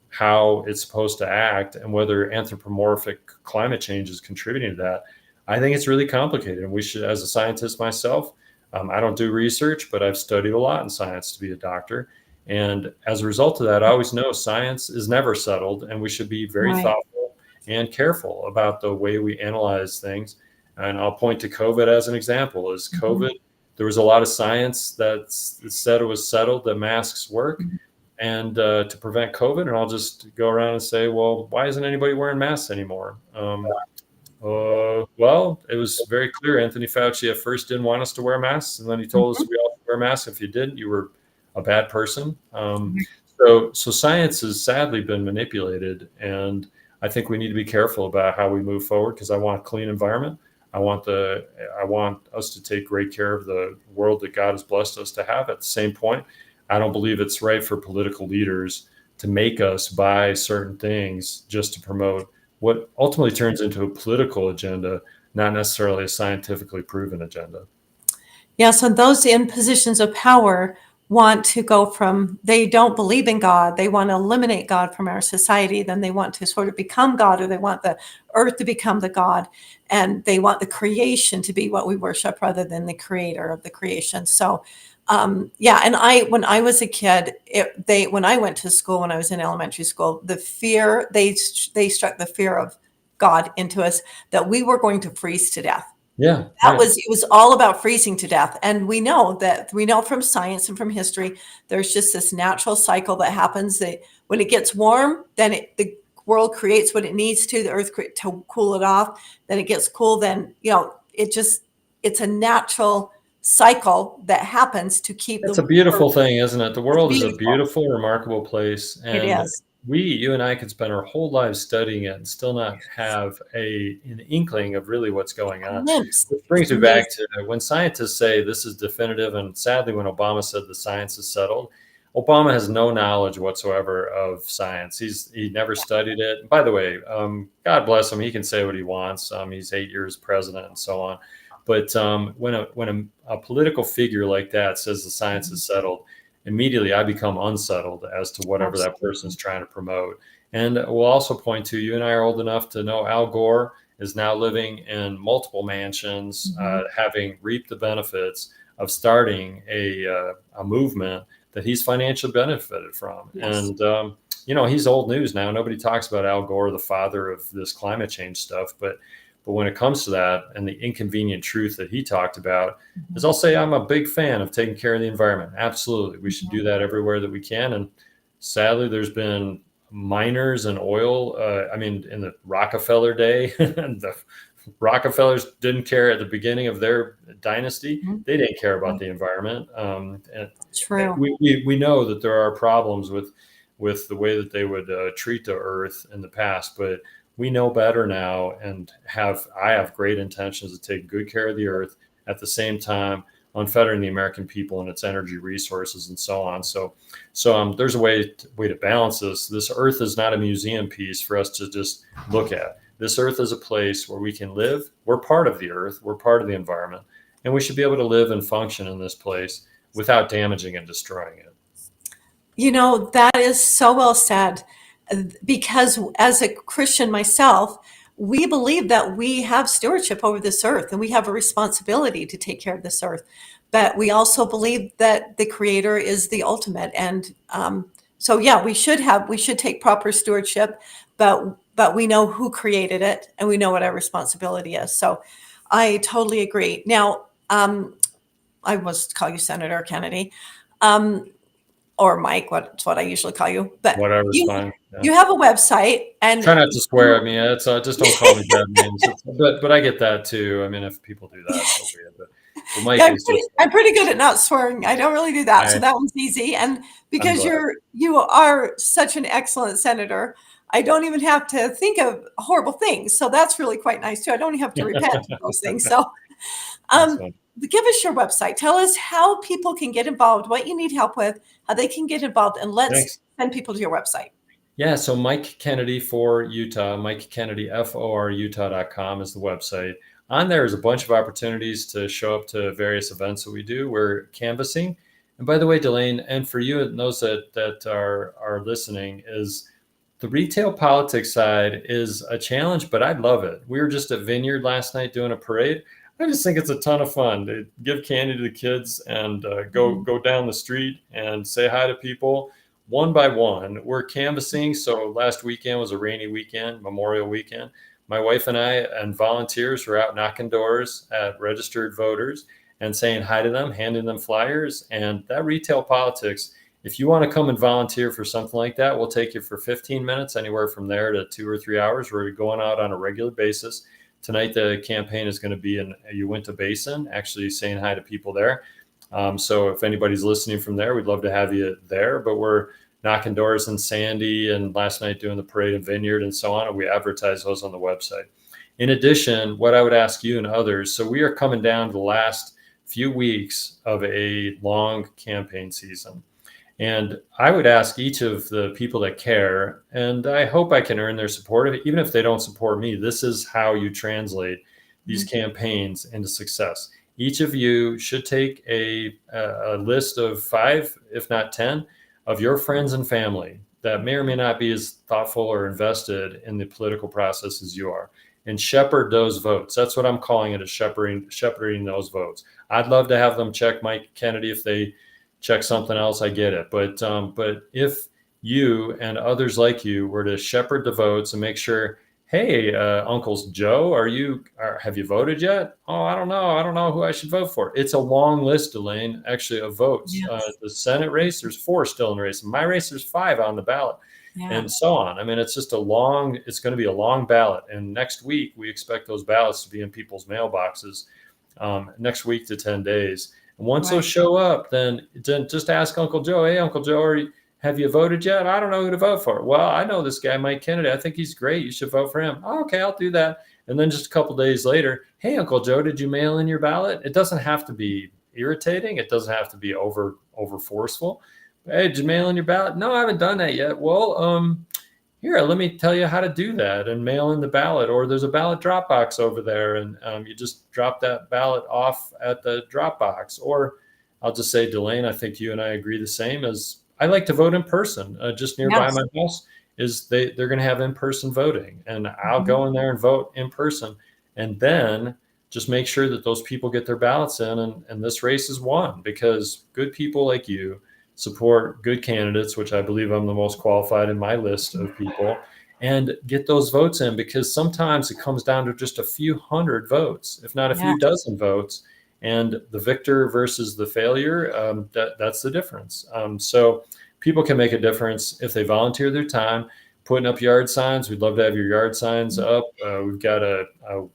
how it's supposed to act and whether anthropomorphic climate change is contributing to that, I think it's really complicated. And we should, as a scientist myself, I don't do research, but I've studied a lot in science to be a doctor. And as a result of that, I always know science is never settled, and we should be very thoughtful and careful about the way we analyze things. And I'll point to COVID as an example. Is COVID, there was a lot of science that said it was settled that masks work and to prevent COVID. And I'll just go around and say, well, why isn't anybody wearing masks anymore? Well, it was very clear. Anthony Fauci at first didn't want us to wear masks, and then he told us we all wear masks. If you didn't, you were a bad person. So science has sadly been manipulated, and I think we need to be careful about how we move forward, because I want a clean environment. I want us to take great care of the world that God has blessed us to have. At the same point, I don't believe it's right for political leaders to make us buy certain things just to promote what ultimately turns into a political agenda, not necessarily a scientifically proven agenda. Yeah, so those in positions of power want to go from, they don't believe in God, they want to eliminate God from our society, then they want to sort of become God, or they want the earth to become the God, and they want the creation to be what we worship rather than the creator of the creation. So yeah, and when I was a kid, when I went to school, when I was in elementary school, the fear, they struck the fear of God into us, that we were going to freeze to death. Yeah, it was all about freezing to death. And we know from science and from history, there's just this natural cycle that happens, that when it gets warm, then the world creates what it needs to, the earth to cool it off. Then it gets cool, then, it's a natural cycle that happens to keep it's a beautiful thing, isn't it? The world is a beautiful, remarkable place. And it is. You and I could spend our whole lives studying it and still not have an inkling of really what's going on. Which brings me back to when scientists say this is definitive, and sadly, when Obama said the science is settled, Obama has no knowledge whatsoever of science. He never studied it. And by the way, God bless him. He can say what he wants. He's 8 years president and so on. But when a political figure like that says the science is settled, immediately I become unsettled as to whatever that person's trying to promote. And we'll also point to, you and I are old enough to know Al Gore is now living in multiple mansions, having reaped the benefits of starting a movement that he's financially benefited from. Yes. And, he's old news now. Nobody talks about Al Gore, the father of this climate change stuff. But when it comes to that and the inconvenient truth that he talked about, is I'll say I'm a big fan of taking care of the environment. Absolutely. We should do that everywhere that we can. And sadly, there's been miners in oil. In the Rockefeller day, the Rockefellers didn't care at the beginning of their dynasty. They didn't care about the environment. True. We know that there are problems with the way that they would treat the earth in the past, but we know better now, and I have great intentions to take good care of the earth, at the same time unfettering the American people and its energy resources and so on. So there's a way to balance this. This earth is not a museum piece for us to just look at. This earth is a place where we can live. We're part of the earth. We're part of the environment, and we should be able to live and function in this place without damaging and destroying it. That is so well said. Because as a Christian myself, we believe that we have stewardship over this earth, and we have a responsibility to take care of this earth. But we also believe that the Creator is the ultimate. And so, yeah, we should take proper stewardship, but we know who created it, and we know what our responsibility is. So I totally agree. Now, I was call you Senator Kennedy. Or Mike, what's what I usually call you. But whatever's fine. Yeah. You have a website, and try not to swear at me. It's just don't call me bad names. But I get that too. I mean, if people do that, so be it. But Mike I'm pretty good at not swearing. I don't really do that, so that one's easy. And because you are such an excellent senator, I don't even have to think of horrible things. So that's really quite nice too. I don't even have to repent of those things. So, give us your website. Tell us how people can get involved, what you need help with, how they can get involved, and let's Thanks. send people to your website. Yeah, so Mike Kennedy for Utah, Mike Kennedy, FORUtah.com is the website. On there is a bunch of opportunities to show up to various events that we do. We're canvassing. And by the way, Dalane, and for you and those that are listening, is the retail politics side is a challenge, but I love it. We were just at Vineyard last night doing a parade. I just think it's a ton of fun to give candy to the kids and go down the street and say hi to people one by one. We're canvassing. So last weekend was a rainy weekend, Memorial weekend. My wife and I and volunteers were out knocking doors at registered voters and saying hi to them, handing them flyers. And that retail politics, if you want to come and volunteer for something like that, we'll take you for 15 minutes, anywhere from there to 2 or 3 hours. We're going out on a regular basis. Tonight, the campaign is going to be in Uinta Basin, actually saying hi to people there. So if anybody's listening from there, we'd love to have you there. But we're knocking doors in Sandy and last night doing the parade in Vineyard and so on. And we advertise those on the website. In addition, what I would ask you and others, so we are coming down to the last few weeks of a long campaign season. And I would ask each of the people that care, and I hope I can earn their support, even if they don't support me. This is how you translate these campaigns into success. Each of you should take a list of 5, if not 10, of your friends and family that may or may not be as thoughtful or invested in the political process as you are, and shepherd those votes. That's what I'm calling it, is shepherding those votes. I'd love to have them check Mike Kennedy. If they check something else, I get it. But if you and others like you were to shepherd the votes and make sure, hey, Uncle Joe, have you voted yet? Oh, I don't know who I should vote for. It's a long list, Dalane, actually, of votes. Yes. The Senate race, there's 4 still in the race. In my race, there's 5 on the ballot. Yeah. And so on. I mean, it's just it's going to be a long ballot. And next week, we expect those ballots to be in people's mailboxes next week to 10 days. And once those show up, then just ask Uncle Joe, hey, Uncle Joe, have you voted yet? I don't know who to vote for. Well, I know this guy, Mike Kennedy. I think he's great. You should vote for him. Oh, okay, I'll do that. And then just a couple days later, hey, Uncle Joe, did you mail in your ballot? It doesn't have to be irritating. It doesn't have to be over forceful. Hey, did you mail in your ballot? No, I haven't done that yet. Well, here, let me tell you how to do that and mail in the ballot. Or there's a ballot drop box over there, and you just drop that ballot off at the drop box. Or I'll just say, Dalane, I think you and I agree the same, as I like to vote in person. Just nearby my house is they're going to have in-person voting, and I'll go in there and vote in person, and then just make sure that those people get their ballots in, and this race is won, because good people like you support good candidates, which I believe I'm the most qualified in my list of people, and get those votes in, because sometimes it comes down to just a few hundred votes, if not a few dozen votes, and the victor versus the failure, that's the difference. So people can make a difference if they volunteer their time, putting up yard signs. We'd love to have your yard signs up. We've got a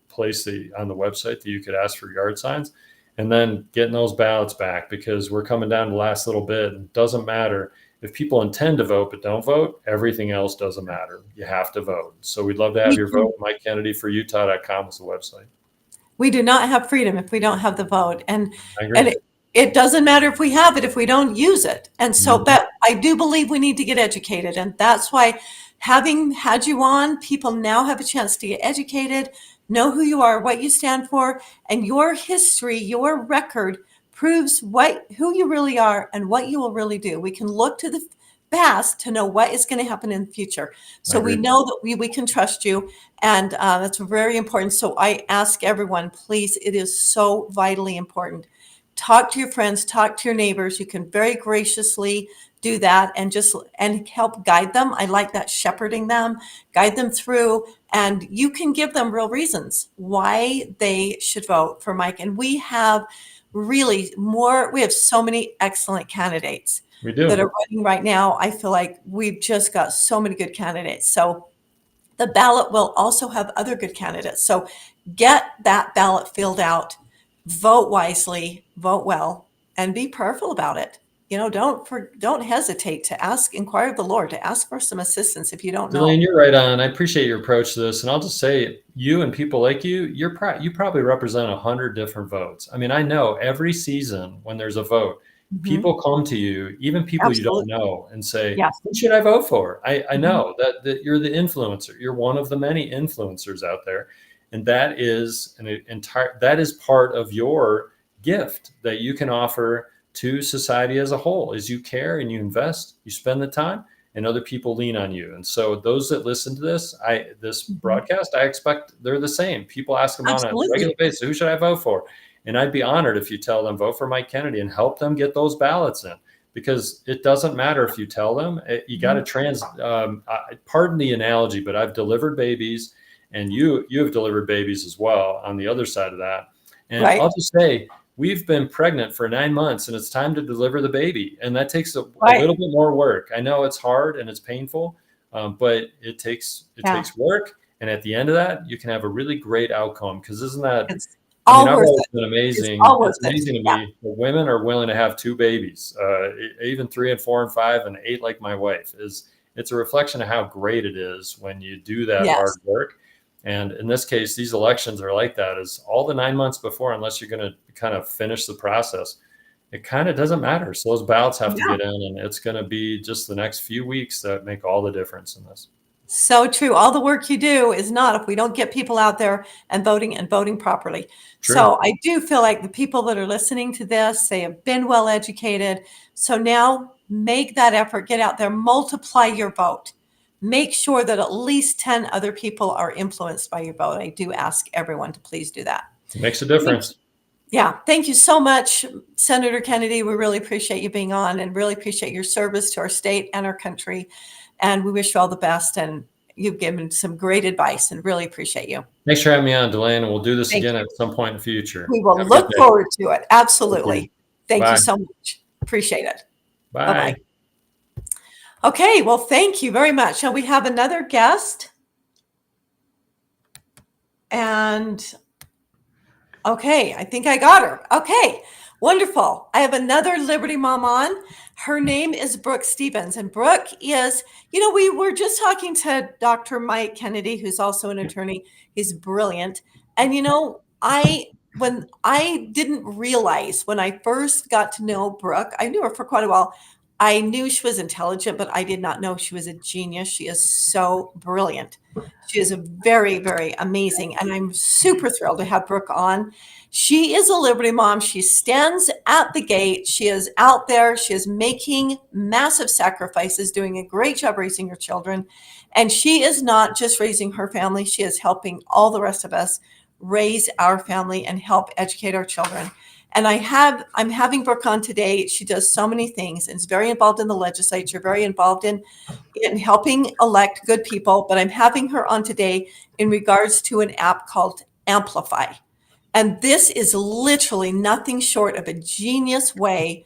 place on the website that you could ask for yard signs. And then getting those ballots back, because we're coming down to the last little bit. It doesn't matter if people intend to vote but don't vote. Everything else doesn't matter. You have to vote. So we'd love to have your vote. Mike Kennedy for Utah.com is the website. We do not have freedom if we don't have the vote. And I agree. it doesn't matter if we have it, if we don't use it. And so, but I do believe we need to get educated. And that's why, having had you on, people now have a chance to get educated, know who you are, what you stand for, and your history, your record proves who you really are and what you will really do. We can look to the past to know what is going to happen in the future. So we know that we can trust you, and that's very important. So I ask everyone, please, it is so vitally important. Talk to your friends, talk to your neighbors. You can very graciously do that and help guide them. I like that, shepherding them, guide them through, and you can give them real reasons why they should vote for Mike. And we have we have so many excellent candidates that are running right now. I feel like we've just got so many good candidates. So the ballot will also have other good candidates. So get that ballot filled out, vote wisely, vote well, and be prayerful about it. don't hesitate to inquire of the Lord, to ask for some assistance if you don't know. Dalane, you're right on. I appreciate your approach to this, and I'll just say, you and people like you, you probably represent 100 different votes. I mean, I know every season when there's a vote, people come to you, even people you don't Absolutely. know, and say, Yes. "Who should I vote for?" I know that you're the influencer. You're one of the many influencers out there, and that is that is part of your gift that you can offer to society as a whole. Is you care and you invest, you spend the time, and other people lean on you. And so those that listen to this broadcast, I expect they're the same. People ask them on a regular Absolutely. basis, who should I vote for? And I'd be honored if you tell them, vote for Mike Kennedy, and help them get those ballots in, because it doesn't matter if you tell them. You got to pardon the analogy, but I've delivered babies, and you have delivered babies as well on the other side of that. And Right. I'll just say, we've been pregnant for 9 months, and it's time to deliver the baby. And that takes a little bit more work. I know it's hard and it's painful, but it takes work. And at the end of that, you can have a really great outcome. Because isn't that, It's I mean, all I've worth always it. been amazing. All worth It's amazing it. to me that women are willing to have 2 babies, even 3 and 4 and 5 and 8, like my wife. It's a reflection of how great it is when you do that hard work. And in this case, these elections are like that. Is all the 9 months before, unless you're going to kind of finish the process, it kind of doesn't matter. So those ballots have to get in, and it's going to be just the next few weeks that make all the difference in this. So true. All the work you do is not if we don't get people out there and voting properly. True. So I do feel like the people that are listening to this, they have been well educated. So now make that effort, get out there, multiply your vote. Make sure that at least 10 other people are influenced by your vote. I do ask everyone to please do that. It makes a difference. Yeah. Thank you so much, Senator Kennedy. We really appreciate you being on and really appreciate your service to our state and our country. And we wish you all the best. And you've given some great advice and really appreciate you. Thanks for having me on, Dalane. And we'll do this again at some point in the future. We will look forward to it. Absolutely. Thank Bye. you so much. Appreciate it. Bye. Bye-bye. Okay. Well, thank you very much. Now we have another guest. And okay, I think I got her. Okay, wonderful. I have another Liberty Mom on. Her name is Brooke Stevens. And Brooke is, we were just talking to Dr. Mike Kennedy, who's also an attorney. He's brilliant. And, when I didn't realize when I first got to know Brooke, I knew her for quite a while. I knew she was intelligent, but I did not know she was a genius. She is so brilliant. She is a very, very amazing. And I'm super thrilled to have Brooke on. She is a Liberty Mom. She stands at the gate. She is out there. She is making massive sacrifices, doing a great job raising her children. And she is not just raising her family. She is helping all the rest of us raise our family and help educate our children. And I'm having Brooke on today. She does so many things and is very involved in the legislature, very involved in helping elect good people. But I'm having her on today in regards to an app called Amplify. And this is literally nothing short of a genius way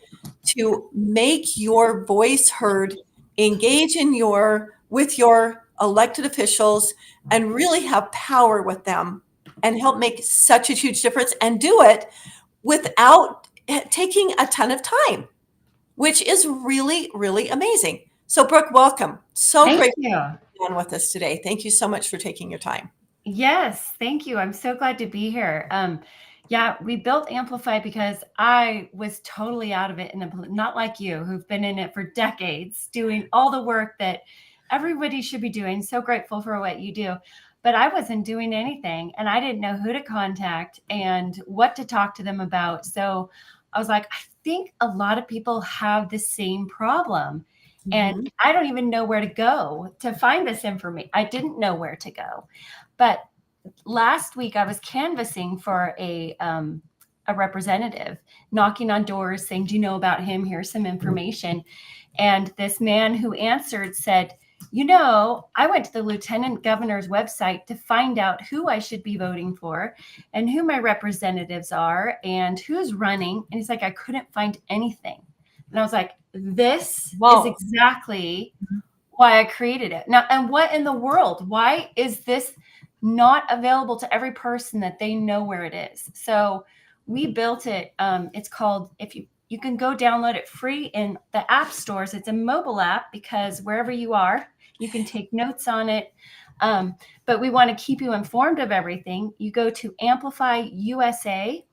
to make your voice heard, engage with your elected officials, and really have power with them and help make such a huge difference, and do it without taking a ton of time, which is really, really amazing. So Brooke, welcome. So great to be on with us today. Thank you so much for taking your time. Yes, thank you. I'm so glad to be here. Yeah, we built Amplify because I was totally out of it, and not like you, who've been in it for decades, doing all the work that everybody should be doing. So grateful for what you do. But I wasn't doing anything, and I didn't know who to contact and what to talk to them about. So I was like, I think a lot of people have the same problem. And I don't even know where to go to find this information. I didn't know where to go. But last week I was canvassing for a representative, knocking on doors saying, do you know about him? Here's some information. And this man who answered said, I went to the lieutenant governor's website to find out who I should be voting for and who my representatives are and who's running. And he's like, I couldn't find anything. And I was like, this is exactly why I created it. Now, and what in the world? Why is this not available to every person that they know where it is? So we built it. It's called, if you you can go download it free in the app stores. It's a mobile app because wherever you are, you can take notes on it. But we want to keep you informed of everything. You go to Amplify USA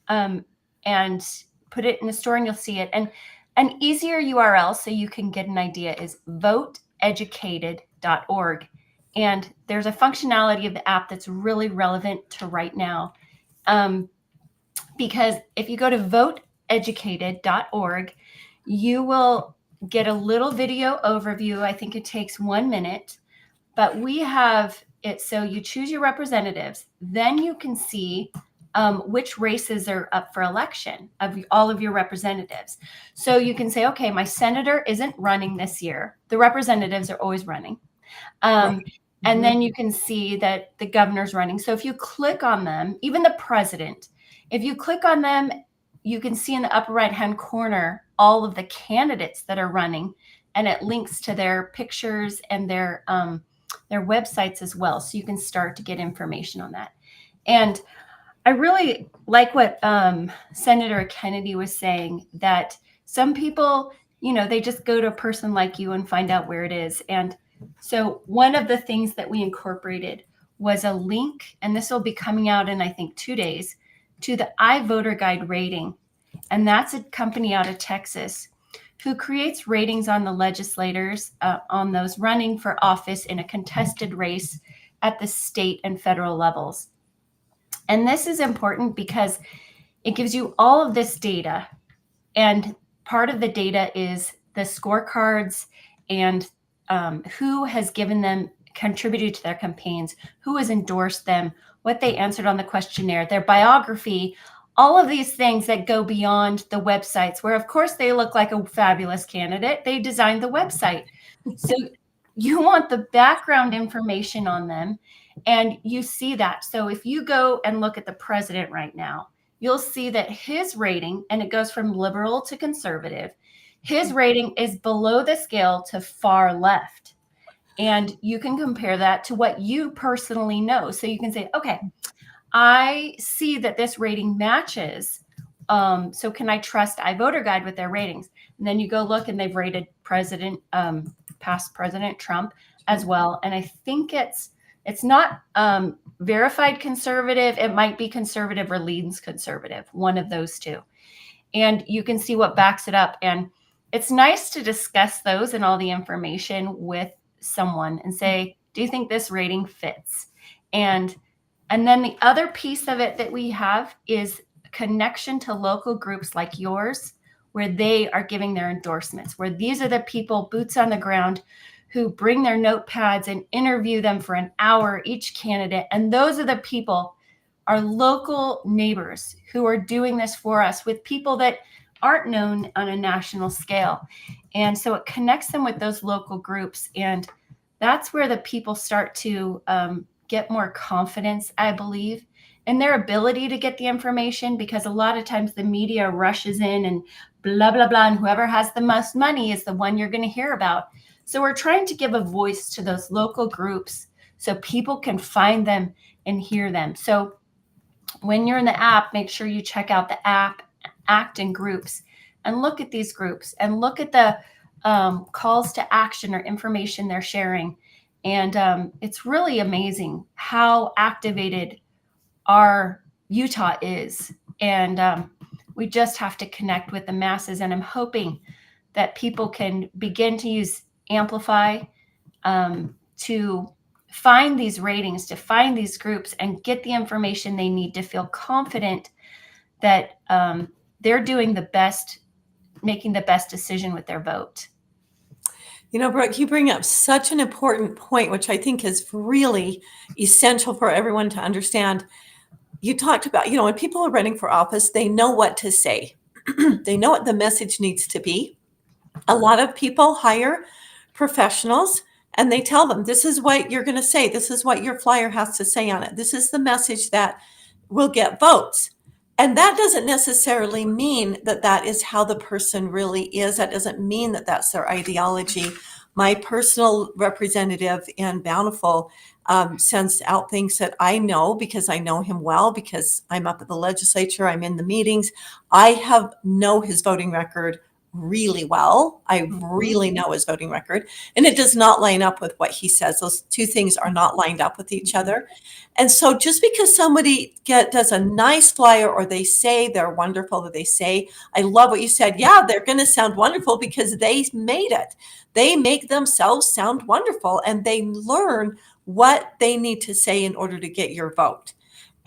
and put it in the store and you'll see it. And an easier URL so you can get an idea is voteeducated.org. And there's a functionality of the app that's really relevant to right now. Because if you go to voteeducated.org, you will get a little video overview. I think it takes 1 minute, but we have it so you choose your representatives, then you can see which races are up for election of all of your representatives. So you can say, okay, my senator isn't running this year. The representatives are always running. Right. And then you can see that the governor's running. So if you click on them, even the president, if you click on them, you can see in the upper right-hand corner all of the candidates that are running, and it links to their pictures and their websites as well. So you can start to get information on that. And I really like what Senator Kennedy was saying, that some people, they just go to a person like you and find out where it is. And so one of the things that we incorporated was a link, and this will be coming out in, I think, 2 days, to the iVoter Guide rating. And that's a company out of Texas who creates ratings on the legislators, on those running for office in a contested race at the state and federal levels. And this is important because it gives you all of this data. And part of the data is the scorecards and who has given them, contributed to their campaigns, who has endorsed them, what they answered on the questionnaire, their biography, all of these things that go beyond the websites, where of course they look like a fabulous candidate. They designed the website. So you want the background information on them, and you see that. So if you go and look at the president right now, you'll see that his rating, and it goes from liberal to conservative, his rating is below the scale to far left. And you can compare that to what you personally know. So you can say, okay, I see that this rating matches. So can I trust iVoter Guide with their ratings? And then you go look, and they've rated past President Trump as well. And I think it's not verified conservative. It might be conservative or leans conservative, one of those two. And you can see what backs it up. And it's nice to discuss those and all the information with someone and say, do you think this rating fits? And then the other piece of it that we have is connection to local groups like yours, where they are giving their endorsements, where these are the people, boots on the ground, who bring their notepads and interview them for an hour, each candidate. And those are the people, our local neighbors, who are doing this for us with people that aren't known on a national scale. And so it connects them with those local groups. And that's where the people start to get more confidence, I believe, in their ability to get the information, because a lot of times the media rushes in and blah, blah, blah, and whoever has the most money is the one you're going to hear about. So we're trying to give a voice to those local groups so people can find them and hear them. So when you're in the app, make sure you check out the app, Act in Groups, and look at these groups and look at the calls to action or information they're sharing. And it's really amazing how activated our Utah is. And we just have to connect with the masses. And I'm hoping that people can begin to use Amplify to find these ratings, to find these groups, and get the information they need to feel confident that they're doing the best, making the best decision with their vote. Brooke, you bring up such an important point, which I think is really essential for everyone to understand. You talked about, when people are running for office, they know what to say. They know what the message needs to be. A lot of people hire professionals and they tell them, this is what you're going to say. This is what your flyer has to say on it. This is the message that will get votes. And that doesn't necessarily mean that that is how the person really is. That doesn't mean that that's their ideology. My personal representative in Bountiful sends out things that I know because I know him well, because I'm up at the legislature, I'm in the meetings. I know his voting record really well. I really know his voting record, and it does not line up with what he says. Those two things are not lined up with each other. And so just because somebody does a nice flyer, or they say they're wonderful, that they say, I love what you said. Yeah, they're going to sound wonderful because they made it. They make themselves sound wonderful, and they learn what they need to say in order to get your vote.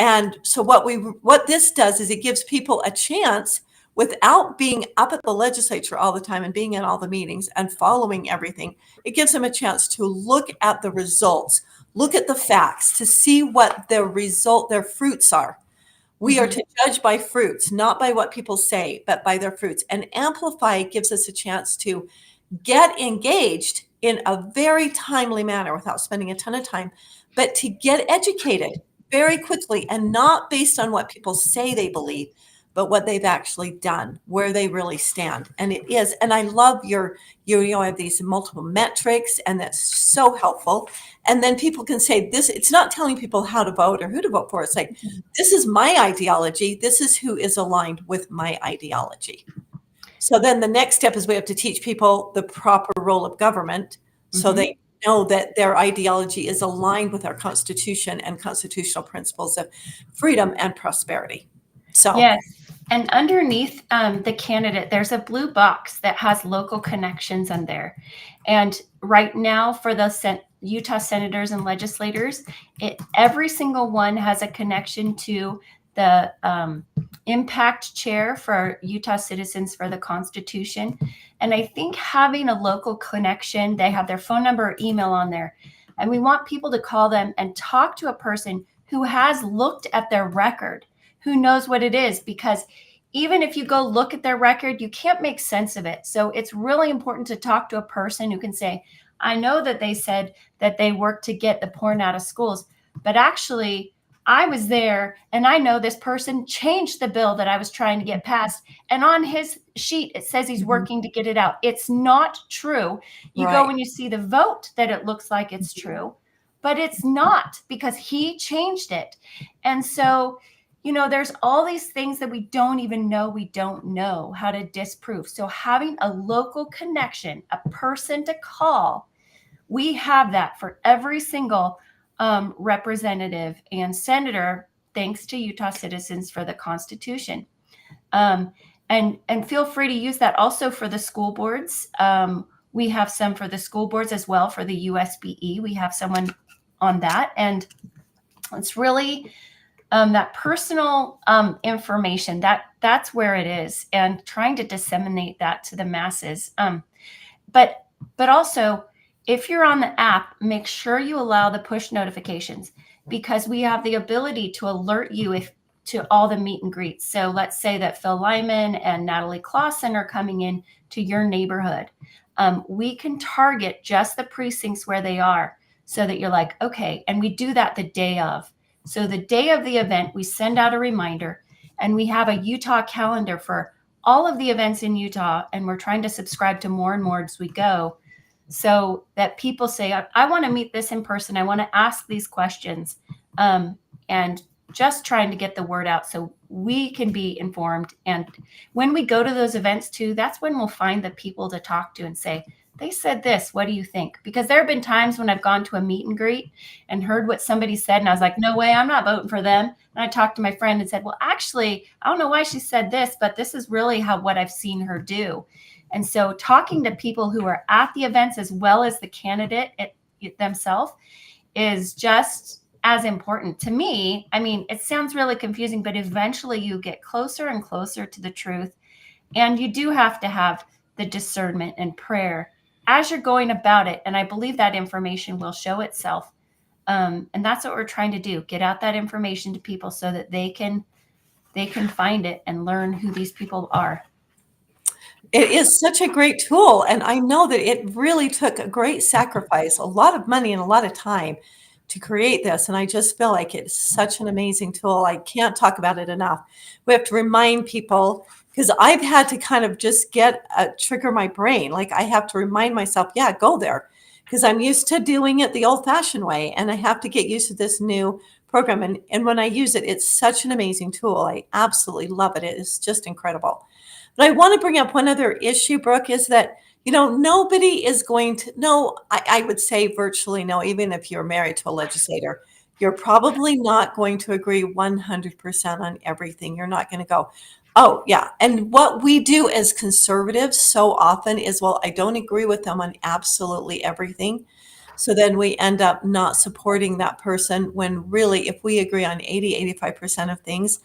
And so what this does is it gives people a chance, without being up at the legislature all the time and being in all the meetings and following everything. It gives them a chance to look at the results, look at the facts, to see what their fruits are. We are to judge by fruits, not by what people say, but by their fruits. And Amplify gives us a chance to get engaged in a very timely manner without spending a ton of time, but to get educated very quickly, and not based on what people say they believe, but what they've actually done, where they really stand. And it is, and I love you have these multiple metrics, and that's so helpful. And then people can say this, it's not telling people how to vote or who to vote for. It's like, this is my ideology. This is who is aligned with my ideology. So then the next step is we have to teach people the proper role of government, so they know that their ideology is aligned with our Constitution and constitutional principles of freedom and prosperity. So yes. And underneath the candidate, there's a blue box that has local connections on there. And right now, for the Utah senators and legislators, every single one has a connection to the impact chair for Utah Citizens for the Constitution. And I think having a local connection, they have their phone number or email on there. And we want people to call them and talk to a person who has looked at their record, who knows what it is, because even if you go look at their record, you can't make sense of it. So it's really important to talk to a person who can say, I know that they said that they worked to get the porn out of schools, but actually I was there, and I know this person changed the bill that I was trying to get passed. And on his sheet, it says he's working to get it out. It's not true. You go and you see the vote that it looks like it's true, but it's not, because he changed it. And so, there's all these things that we don't know how to disprove. So having a local connection, a person to call, we have that for every single representative and senator, thanks to Utah Citizens for the Constitution. And feel free to use that also for the school boards. We have some for the school boards as well. For the USBE, we have someone on that. And it's really that personal information, that's where it is, and trying to disseminate that to the masses. But also, if you're on the app, make sure you allow the push notifications, because we have the ability to alert you to all the meet and greets. So let's say that Phil Lyman and Natalie Clausen are coming in to your neighborhood. We can target just the precincts where they are, so that you're like, okay, and we do that the day of. So the day of the event, we send out a reminder, and we have a Utah calendar for all of the events in Utah, and we're trying to subscribe to more and more as we go, so that people say, I want to meet this in person. I want to ask these questions, and just trying to get the word out so we can be informed. And when we go to those events too, that's when we'll find the people to talk to and say, they said this, what do you think? Because there have been times when I've gone to a meet and greet and heard what somebody said, and I was like, no way, I'm not voting for them. And I talked to my friend and said, well, actually, I don't know why she said this, but this is really what I've seen her do. And so talking to people who are at the events as well as the candidate themselves is just as important to me. I mean, it sounds really confusing, but eventually you get closer and closer to the truth. And you do have to have the discernment and prayer as you're going about it. And I believe that information will show itself. And that's what we're trying to do, get out that information to people so that they can find it and learn who these people are. It is such a great tool. And I know that it really took a great sacrifice, a lot of money and a lot of time to create this. And I just feel like it's such an amazing tool. I can't talk about it enough. We have to remind people, because I've had to kind of just trigger my brain. Like, I have to remind myself, yeah, go there. because I'm used to doing it the old-fashioned way, and I have to get used to this new program. And when I use it, it's such an amazing tool. I absolutely love it. It is just incredible. But I want to bring up one other issue, Brooke, is that, nobody is going to know. I would say virtually no, even if you're married to a legislator, you're probably not going to agree 100% on everything. You're not going to go, oh, yeah. And what we do as conservatives so often is, well, I don't agree with them on absolutely everything. So then we end up not supporting that person when really, if we agree on 85% of things,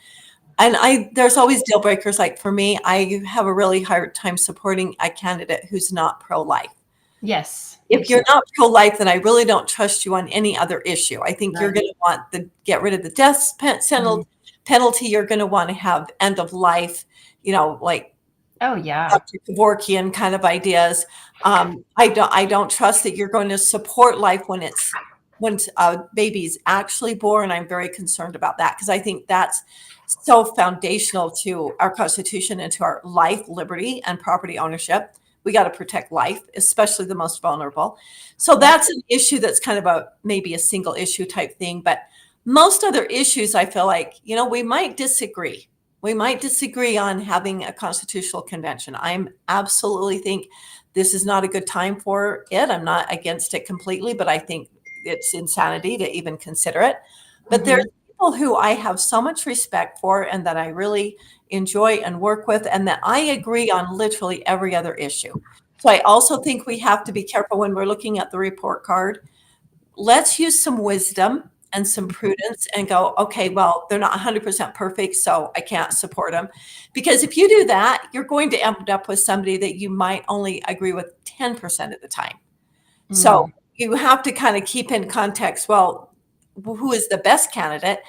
and there's always deal breakers. Like for me, I have a really hard time supporting a candidate who's not pro-life. Yes. If you're not pro-life, then I really don't trust you on any other issue. I think you're going to want to get rid of the death penalty. You're going to want to have end of life, like Oh yeah. Dr. Kevorkian kind of ideas. I don't trust that you're going to support life when a baby's actually born. I'm very concerned about that because I think that's so foundational to our Constitution and to our life, liberty, and property ownership. We got to protect life, especially the most vulnerable. So that's an issue that's kind of maybe a single issue type thing. But most other issues, I feel like, we might disagree. We might disagree on having a constitutional convention. I'm absolutely think this is not a good time for it. I'm not against it completely, but I think it's insanity to even consider it. But there's people who I have so much respect for and that I really enjoy and work with, and that I agree on literally every other issue. So I also think we have to be careful when we're looking at the report card. Let's use some wisdom and some prudence and go, okay, well, they're not 100% perfect, so I can't support them. Because if you do that, you're going to end up with somebody that you might only agree with 10% of the time. So you have to kind of keep in context, well, who is the best candidate?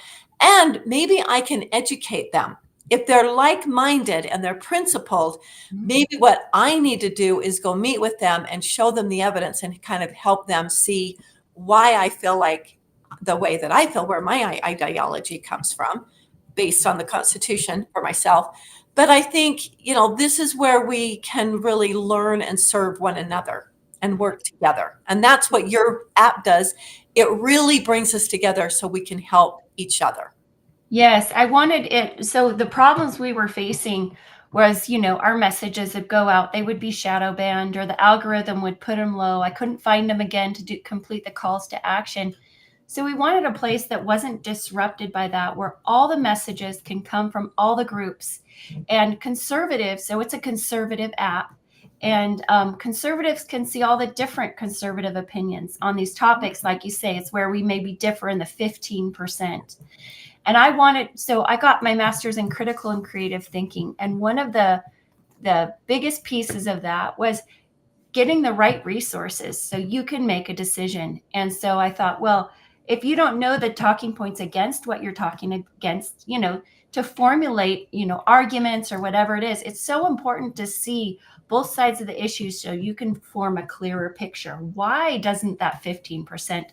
And maybe I can educate them. If they're like-minded and they're principled, maybe what I need to do is go meet with them and show them the evidence and kind of help them see why I feel like the way that I feel, where my ideology comes from, based on the Constitution for myself. But I think, this is where we can really learn and serve one another and work together. And that's what your app does. It really brings us together so we can help each other. Yes, I wanted it. So the problems we were facing was, our messages would go out, they would be shadow banned, or the algorithm would put them low. I couldn't find them again to complete the calls to action. So we wanted a place that wasn't disrupted by that, where all the messages can come from all the groups and conservatives. So it's a conservative app. And conservatives can see all the different conservative opinions on these topics. Like you say, it's where we maybe differ in the 15%. And I got my master's in critical and creative thinking. And one of the biggest pieces of that was getting the right resources so you can make a decision. And so I thought, well, if you don't know the talking points against what you're talking against, to formulate, arguments or whatever it is, it's so important to see both sides of the issue so you can form a clearer picture. Why doesn't that 15%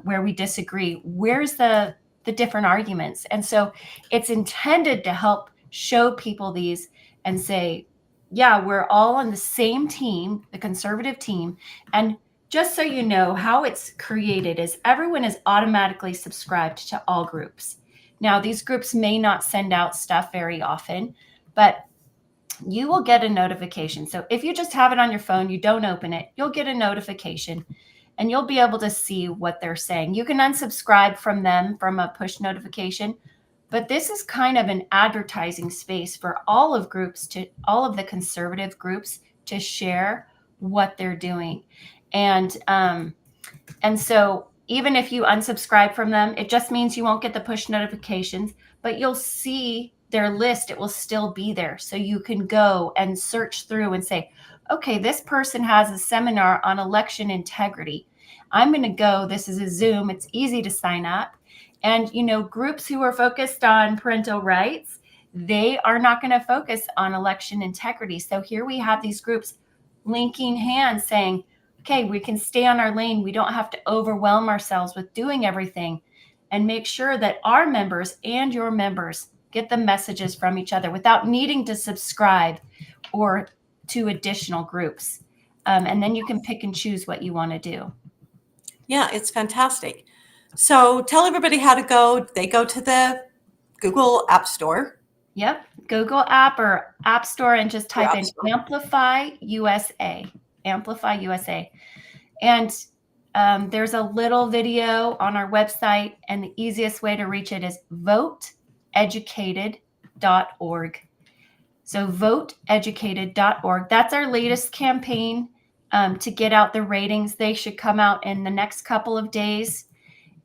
where we disagree, where's the different arguments? And so it's intended to help show people these and say, yeah, we're all on the same team, the conservative team. And just so you know, how it's created is everyone is automatically subscribed to all groups. Now, these groups may not send out stuff very often, but you will get a notification. So if you just have it on your phone, you don't open it, you'll get a notification and you'll be able to see what they're saying. You can unsubscribe from them from a push notification, but this is kind of an advertising space for all of the conservative groups to share what they're doing. And so even if you unsubscribe from them, it just means you won't get the push notifications, but you'll see their list. It will still be there. So you can go and search through and say, okay, this person has a seminar on election integrity. I'm going to go. This is a Zoom. It's easy to sign up. And, groups who are focused on parental rights, they are not going to focus on election integrity. So here we have these groups linking hands saying, okay, we can stay on our lane. We don't have to overwhelm ourselves with doing everything, and make sure that our members and your members get the messages from each other without needing to subscribe or to additional groups. And then you can pick and choose what you want to do. Yeah, it's fantastic. So tell everybody how to go. They go to the Google App Store. Yep. Google app or App Store and just type in Amplify USA. Amplify USA. And there's a little video on our website, and the easiest way to reach it is voteeducated.org. So voteeducated.org. That's our latest campaign to get out the ratings. They should come out in the next couple of days,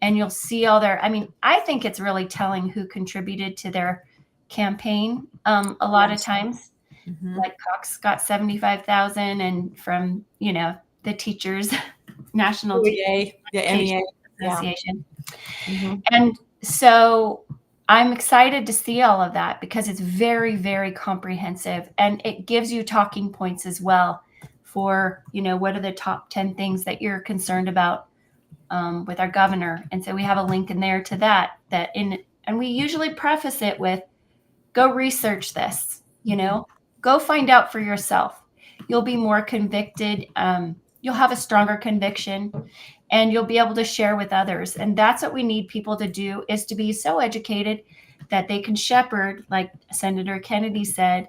and you'll see all their, I mean, I think it's really telling who contributed to their campaign a lot of times. Like Cox got 75,000, and from, the teachers, National MEA, Association. And so I'm excited to see all of that because it's very, very comprehensive, and it gives you talking points as well for, what are the top 10 things that you're concerned about with our governor. And so we have a link in there to that, and we usually preface it with, go research this, go find out for yourself. You'll be more convicted. You'll have a stronger conviction, and you'll be able to share with others. And that's what we need people to do, is to be so educated that they can shepherd, like Senator Kennedy said,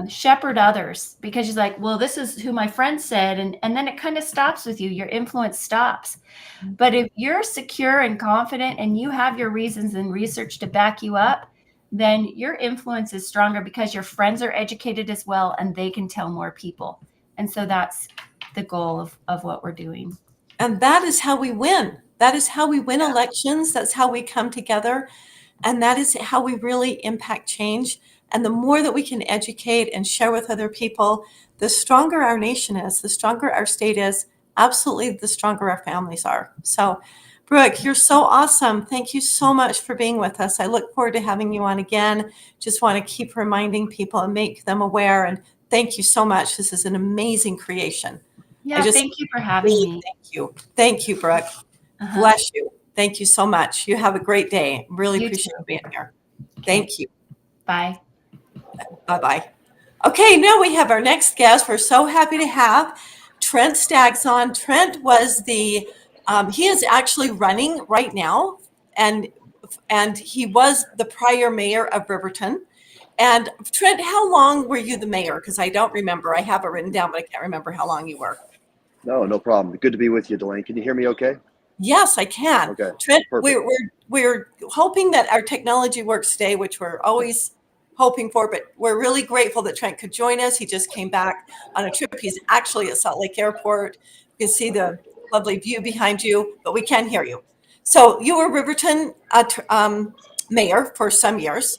shepherd others, because she's like, well, this is who my friend said. And then it kind of stops with you. Your influence stops. But if you're secure and confident and you have your reasons and research to back you up, then your influence is stronger because your friends are educated as well, and they can tell more people. And so that's the goal of what we're doing. And that is how we win. That is how we win elections. That's how we come together. And that is how we really impact change. And the more that we can educate and share with other people, the stronger our nation is, the stronger our state is, absolutely the stronger our families are. So, Brooke, you're so awesome. Thank you so much for being with us. I look forward to having you on again. Just want to keep reminding people and make them aware. And thank you so much. This is an amazing creation. Yeah, thank you for having me. Thank you. Thank you, Brooke. Bless you. Thank you so much. You have a great day. Really appreciate you being here. Thank you. Bye. Bye-bye. Okay, now we have our next guest. We're so happy to have Trent Staggs on. Trent was he is actually running right now, and he was the prior mayor of Riverton. And Trent, how long were you the mayor? Because I don't remember. I have it written down, but I can't remember how long you were. No problem. Good to be with you, Dalane. Can you hear me okay? Yes, I can. Okay. Trent, Perfect. we're hoping that our technology works today, which we're always hoping for, but we're really grateful that Trent could join us. He just came back on a trip. He's actually at Salt Lake Airport. You can see the lovely view behind you, but we can hear you. So you were Riverton mayor for some years.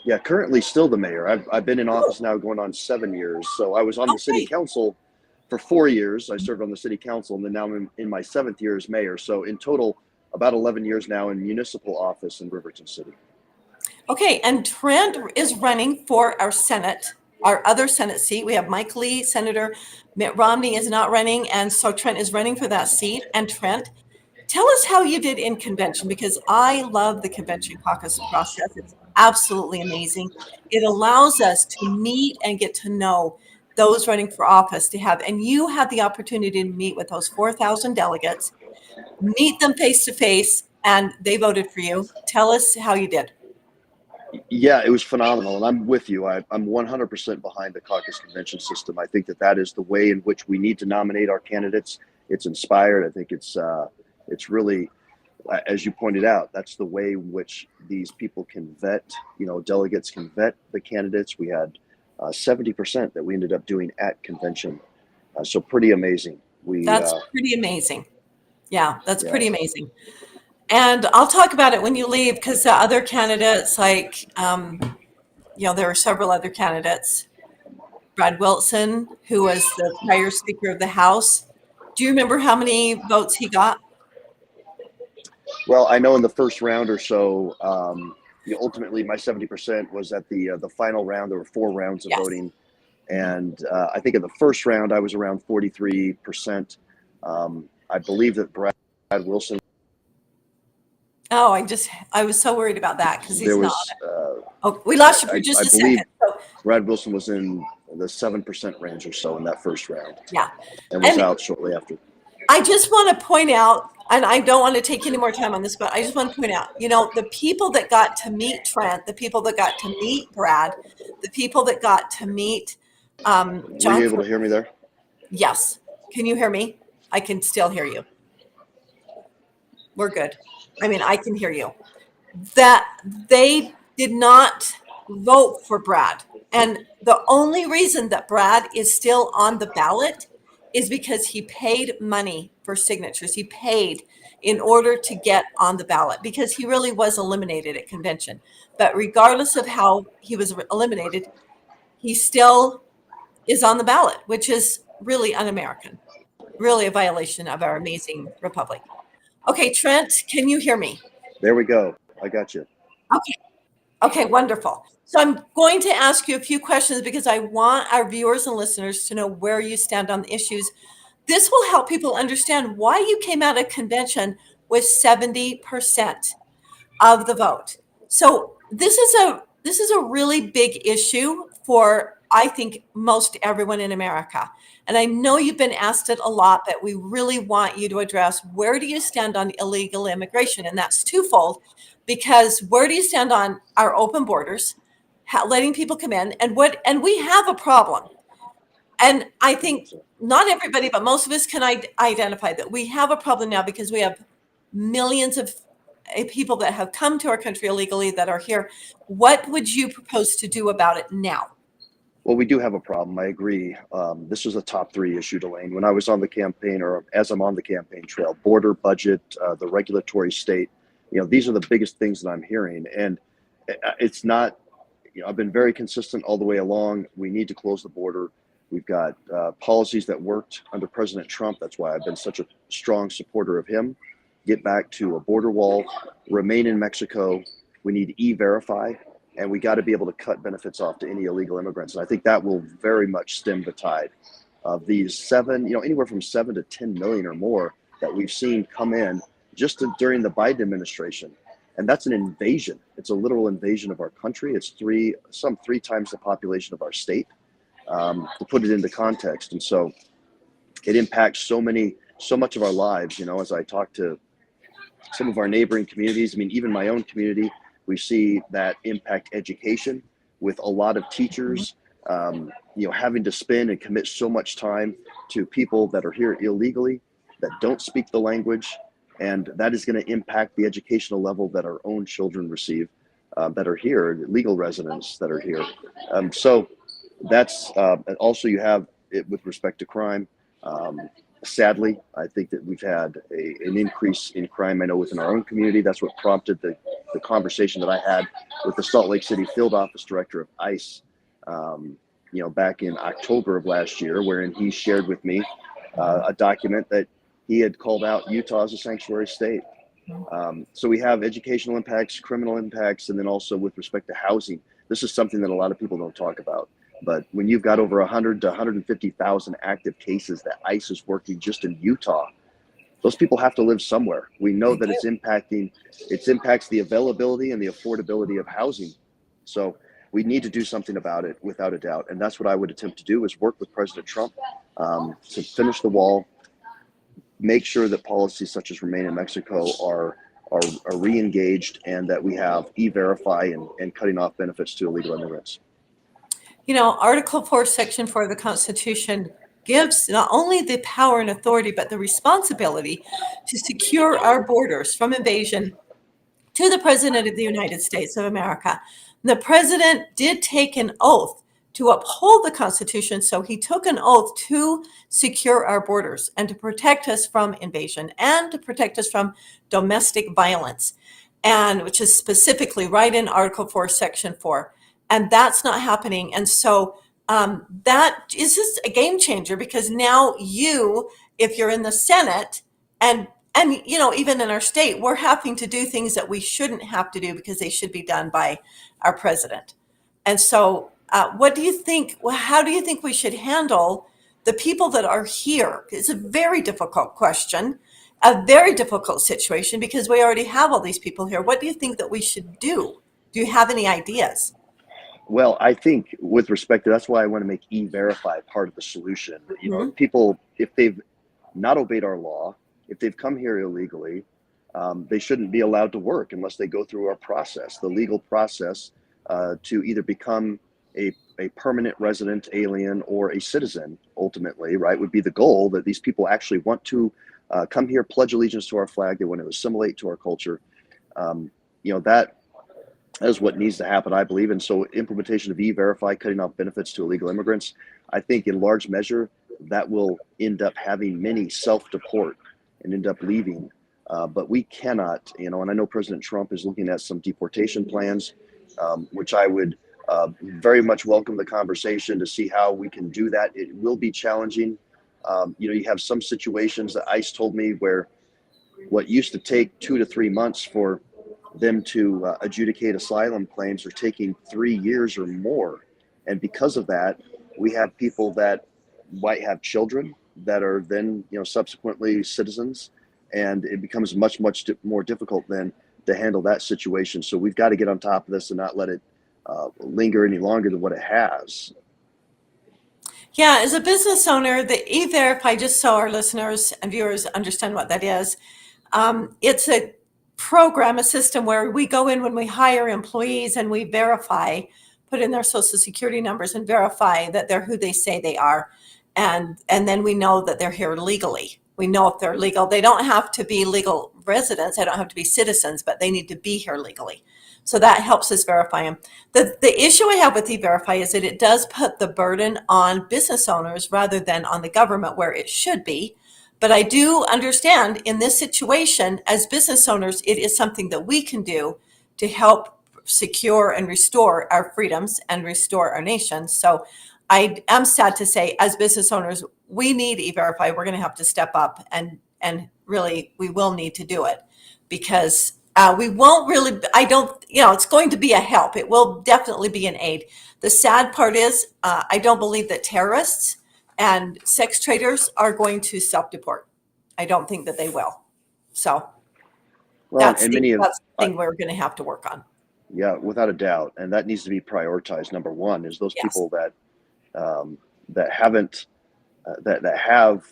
Yeah. Currently still the mayor. I've been in office now going on 7 years. So I was on the city council for 4 years. I served on the city council, and then now I'm in my 7th year as mayor. So in total, about 11 years now in municipal office in Riverton City. Okay, and Trent is running for our Senate, our other Senate seat. We have Mike Lee, Senator Mitt Romney is not running, and so Trent is running for that seat. And Trent, tell us how you did in convention, because I love the convention caucus process. It's absolutely amazing. It allows us to meet and get to know those running for office and you had the opportunity to meet with those 4,000 delegates, meet them face to face, and they voted for you. Tell us how you did. Yeah, it was phenomenal. And I'm with you. I'm 100% behind the caucus convention system. I think that is the way in which we need to nominate our candidates. It's inspired. I think it's really, as you pointed out, that's the way in which these people can vet, delegates can vet the candidates. We had 70% that we ended up doing at convention. So pretty amazing. That's pretty amazing. Yeah, that's pretty amazing. And I'll talk about it when you leave, because the other candidates, there were several other candidates. Brad Wilson, who was the prior Speaker of the House. Do you remember how many votes he got? Well, I know in the first round or so, ultimately my 70% was at the final round. There were 4 rounds of voting. And I think in the first round, I was around 43%. I believe that Brad Wilson. Oh, I was so worried about that because he's there was, not. We lost you for just a second. Brad Wilson was in the 7% range or so in that first round. Yeah. And was And out shortly after. I just want to point out, and I don't want to take any more time on this, but I just want to point out, the people that got to meet Trent, the people that got to meet Brad, the people that got to meet Were John. you able to hear me there? Yes. Can you hear me? I can still hear you. We're good. I mean, I can hear you. That they did not vote for Brad. And the only reason that Brad is still on the ballot is because he paid money for signatures. He paid in order to get on the ballot because he really was eliminated at convention. But regardless of how he was eliminated, he still is on the ballot, which is really un-American, really a violation of our amazing republic. Okay, Trent, can you hear me? There we go. I got you. Okay, wonderful. So I'm going to ask you a few questions because I want our viewers and listeners to know where you stand on the issues. This will help people understand why you came out of convention with 70% of the vote. So this is a really big issue for, I think, most everyone in America. And I know you've been asked it a lot, but we really want you to address where do you stand on illegal immigration? And that's twofold, because where do you stand on our open borders, letting people come in, and we have a problem. And I think not everybody, but most of us can identify that we have a problem now because we have millions of people that have come to our country illegally that are here. What would you propose to do about it now? Well, we do have a problem. I agree. This was a top 3 issue, Dalane. When I was on the campaign, or as I'm on the campaign trail, border, budget, the regulatory state, these are the biggest things that I'm hearing. And it's not, I've been very consistent all the way along. We need to close the border. We've got policies that worked under President Trump. That's why I've been such a strong supporter of him. Get back to a border wall, remain in Mexico. We need E-Verify, and we got to be able to cut benefits off to any illegal immigrants. And I think that will very much stem the tide of these anywhere from 7 to 10 million or more that we've seen come in just during the Biden administration. And that's an invasion. It's a literal invasion of our country. It's some three times the population of our state, to put it into context. And so it impacts so much of our lives. As I talk to some of our neighboring communities, even my own community, we see that impact education with a lot of teachers, having to spend and commit so much time to people that are here illegally, that don't speak the language. And that is going to impact the educational level that our own children receive, that are here, legal residents that are here. So that's also, you have it with respect to crime. Sadly, I think that we've had an increase in crime. I know within our own community, that's what prompted the conversation that I had with the Salt Lake City field office director of ICE, back in October of last year, wherein he shared with me a document that he had called out Utah as a sanctuary state. So we have educational impacts, criminal impacts, and then also with respect to housing. This is something that a lot of people don't talk about. But when you've got over 100 to 150,000 active cases that ICE is working just in Utah, those people have to live somewhere. We know that it impacts the availability and the affordability of housing. So we need to do something about it without a doubt. And that's what I would attempt to do, is work with President Trump to finish the wall, make sure that policies such as Remain in Mexico are re-engaged, and that we have E-Verify and cutting off benefits to illegal immigrants. Article 4, Section 4 of the Constitution gives not only the power and authority, but the responsibility to secure our borders from invasion to the President of the United States of America. The President did take an oath to uphold the Constitution, so he took an oath to secure our borders and to protect us from invasion and to protect us from domestic violence, and which is specifically right in Article 4, Section 4. And that's not happening. And so that is just a game changer, because now if you're in the Senate and even in our state, we're having to do things that we shouldn't have to do because they should be done by our president. And so what do you think? How do you think we should handle the people that are here? It's a very difficult question, a very difficult situation, because we already have all these people here. What do you think that we should do? Do you have any ideas? Well, I think with respect to that's why I want to make E-Verify part of the solution. You know, people, if they've not obeyed our law, if they've come here illegally, they shouldn't be allowed to work unless they go through our process, the legal process, to either become a permanent resident alien or a citizen. Ultimately, right, would be the goal, that these people actually want to come here, pledge allegiance to our flag, they want to assimilate to our culture. You know, that is what needs to happen, I believe. And so implementation of E-Verify, cutting off benefits to illegal immigrants, I think in large measure that will end up having many self-deport and end up leaving. But we cannot, you know, and I know President Trump is looking at some deportation plans, which I would very much welcome the conversation to see how we can do that. It will be challenging. You know, you have some situations that ICE told me where what used to take 2 to 3 months for them to adjudicate asylum claims are taking 3 years or more. And because of that, we have people that might have children that are then, you know, subsequently citizens, and it becomes much more difficult then to handle that situation. So we've got to get on top of this and not let it linger any longer than what it has. Yeah, as a business owner, the E-Verify, just so our listeners and viewers understand what that is, it's a program, a system where we go in when we hire employees and we verify, put in their social security numbers and verify that they're who they say they are. And then we know that they're here legally. We know if they're legal. They don't have to be legal residents. They don't have to be citizens, but they need to be here legally. So that helps us verify them. The issue I have with E-Verify is that it does put the burden on business owners rather than on the government, where it should be. But I do understand in this situation, as business owners, it is something that we can do to help secure and restore our freedoms and restore our nation. So I am sad to say, as business owners, we need E-Verify. We're going to have to step up, and really, we will need to do it, because we won't really, I don't, you know, it's going to be a help. It will definitely be an aid. The sad part is, I don't believe that terrorists and sex traders are going to self-deport. I don't think that they will. So Well, that's and the thing we're going to have to work on. Yeah, without a doubt, and that needs to be prioritized. Number one is those people that that haven't that have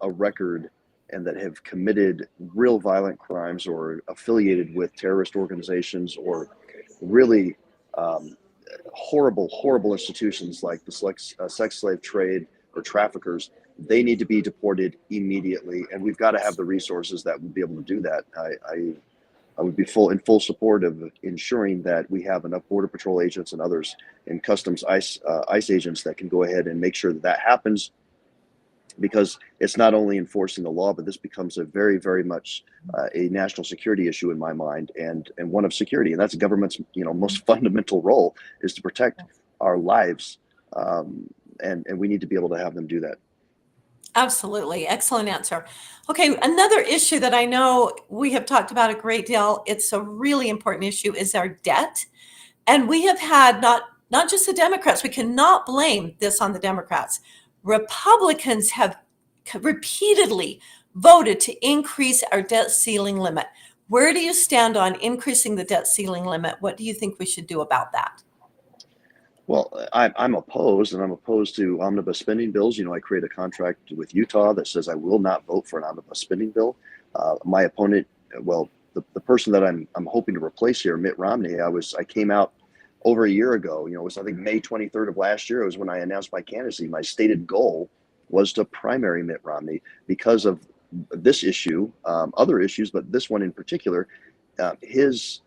a record and that have committed real violent crimes or affiliated with terrorist organizations or really horrible institutions like the sex slave trade or traffickers. They need to be deported immediately, and we've got to have the resources that would be able to do that. I would be in full support of ensuring that we have enough Border Patrol agents and others and Customs ICE agents that can go ahead and make sure that that happens, because it's not only enforcing the law, but this becomes a very much a national security issue in my mind, and one of security. And that's the government's, you know, most fundamental role, is to protect our lives. And we need to be able to have them do that. Absolutely. Excellent answer. Okay. Another issue that I know we have talked about a great deal, it's a really important issue, is our debt. And we have had not just the Democrats, we cannot blame this on the Democrats. Republicans have repeatedly voted to increase our debt ceiling limit. Where do you stand on increasing the debt ceiling limit? What do you think we should do about that? Well, I'm opposed, and I'm opposed to omnibus spending bills. You know, I create a contract with Utah that says I will not vote for an omnibus spending bill. My opponent, well, the person that I'm hoping to replace here, Mitt Romney, I came out over a year ago. You know, it was, I think, May 23rd of last year. It was when I announced my candidacy. My stated goal was to primary Mitt Romney because of this issue, other issues, but this one in particular. His